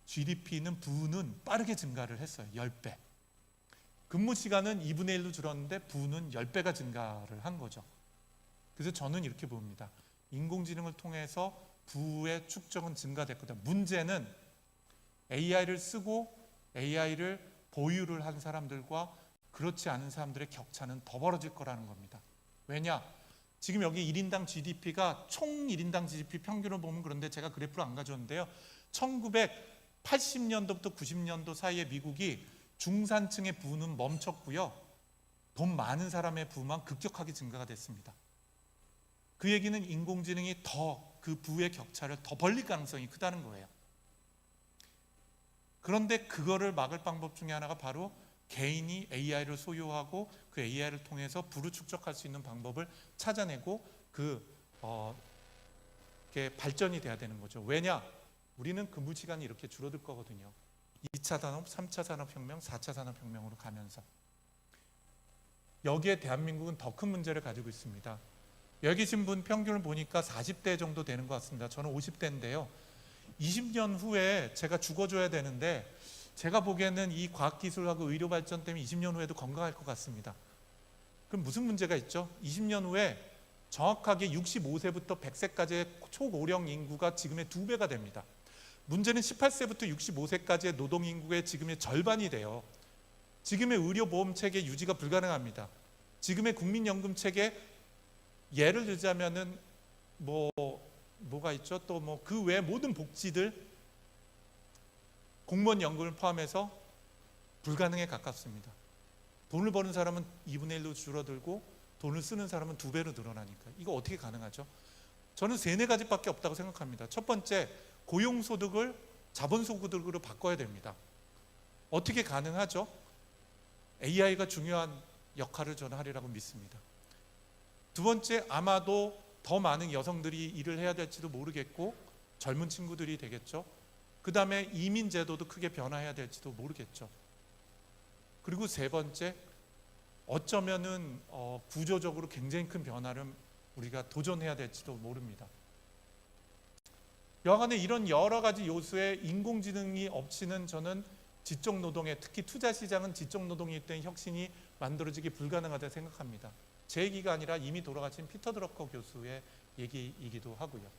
GDP는 부는 빠르게 증가를 했어요. 10배. 근무 시간은 2분의 1로 줄었는데 부는 10배가 증가를 한 거죠. 그래서 저는 이렇게 봅니다. 인공지능을 통해서 부의 축적은 증가될 거다. 문제는 AI를 쓰고 AI를 보유를 한 사람들과 그렇지 않은 사람들의 격차는 더 벌어질 거라는 겁니다. 왜냐? 지금 여기 1인당 GDP가 총 1인당 GDP 평균을 보면 그런데 제가 그래프를 안 가져왔는데요. 1980년도부터 90년도 사이에 미국이 중산층의 부는 멈췄고요. 돈 많은 사람의 부만 급격하게 증가가 됐습니다. 그 얘기는 인공지능이 더 그 부의 격차를 더 벌릴 가능성이 크다는 거예요. 그런데 그거를 막을 방법 중에 하나가 바로 개인이 AI를 소유하고 그 AI를 통해서 부를 축적할 수 있는 방법을 찾아내고 그게 발전이 돼야 되는 거죠. 왜냐? 우리는 근무 시간이 이렇게 줄어들 거거든요. 2차 산업, 3차 산업혁명, 4차 산업혁명으로 가면서. 여기에 대한민국은 더 큰 문제를 가지고 있습니다. 여기 계신 분 평균을 보니까 40대 정도 되는 것 같습니다. 저는 50대인데요. 20년 후에 제가 죽어줘야 되는데 제가 보기에는 이 과학기술하고 의료 발전 때문에 20년 후에도 건강할 것 같습니다. 그럼 무슨 문제가 있죠? 20년 후에 정확하게 65세부터 100세까지의 초고령 인구가 지금의 2배가 됩니다. 문제는 18세부터 65세까지의 노동 인구의 지금의 절반이 돼요. 지금의 의료보험 체계 유지가 불가능합니다. 지금의 국민연금 체계 예를 들자면은 뭐가 있죠? 또 뭐 그 외 모든 복지들 공무원 연금을 포함해서 불가능에 가깝습니다. 돈을 버는 사람은 2분의 1로 줄어들고 돈을 쓰는 사람은 2배로 늘어나니까 이거 어떻게 가능하죠? 저는 3-4가지밖에 없다고 생각합니다. 첫 번째, 고용소득을 자본소득으로 바꿔야 됩니다. 어떻게 가능하죠? AI가 중요한 역할을 저는 하리라고 믿습니다. 두 번째, 아마도 더 많은 여성들이 일을 해야 될지도 모르겠고 젊은 친구들이 되겠죠. 그 다음에 이민 제도도 크게 변화해야 될지도 모르겠죠. 그리고 세 번째, 어쩌면은 구조적으로 굉장히 큰 변화를 우리가 도전해야 될지도 모릅니다. 여하간에 이런 여러 가지 요소에 인공지능이 없이는 저는 지적노동에, 특히 투자시장은 지적노동일 때 혁신이 만들어지기 불가능하다고 생각합니다. 제 얘기가 아니라 이미 돌아가신 피터 드러커 교수의 얘기이기도 하고요.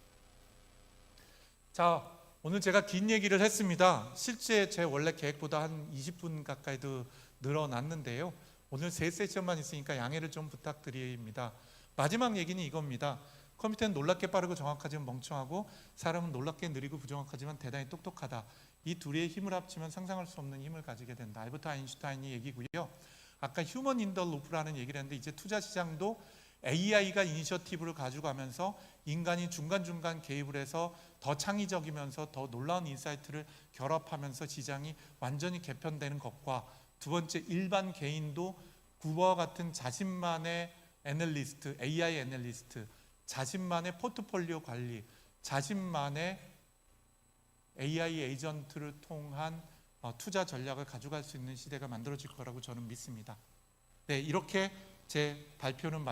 자, 오늘 제가 긴 얘기를 했습니다. 실제 제 원래 계획보다 한 20분 가까이도 늘어났는데요. 오늘 3세션만 있으니까 양해를 좀 부탁드립니다. 마지막 얘기는 이겁니다. 컴퓨터는 놀랍게 빠르고 정확하지만 멍청하고 사람은 놀랍게 느리고 부정확하지만 대단히 똑똑하다. 이 둘의 힘을 합치면 상상할 수 없는 힘을 가지게 된다. 알버트 아인슈타인이 얘기고요. 아까 휴먼 인 더 루프라는 얘기를 했는데 이제 투자 시장도 AI가 이니셔티브를 가져가면서 인간이 중간중간 개입을 해서 더 창의적이면서 더 놀라운 인사이트를 결합하면서 시장이 완전히 개편되는 것과 두 번째, 일반 개인도 구버와 같은 자신만의 애널리스트, AI 애널리스트, 자신만의 포트폴리오 관리, 자신만의 AI 에이전트를 통한 투자 전략을 가져갈 수 있는 시대가 만들어질 거라고 저는 믿습니다. 네, 이렇게 제 발표는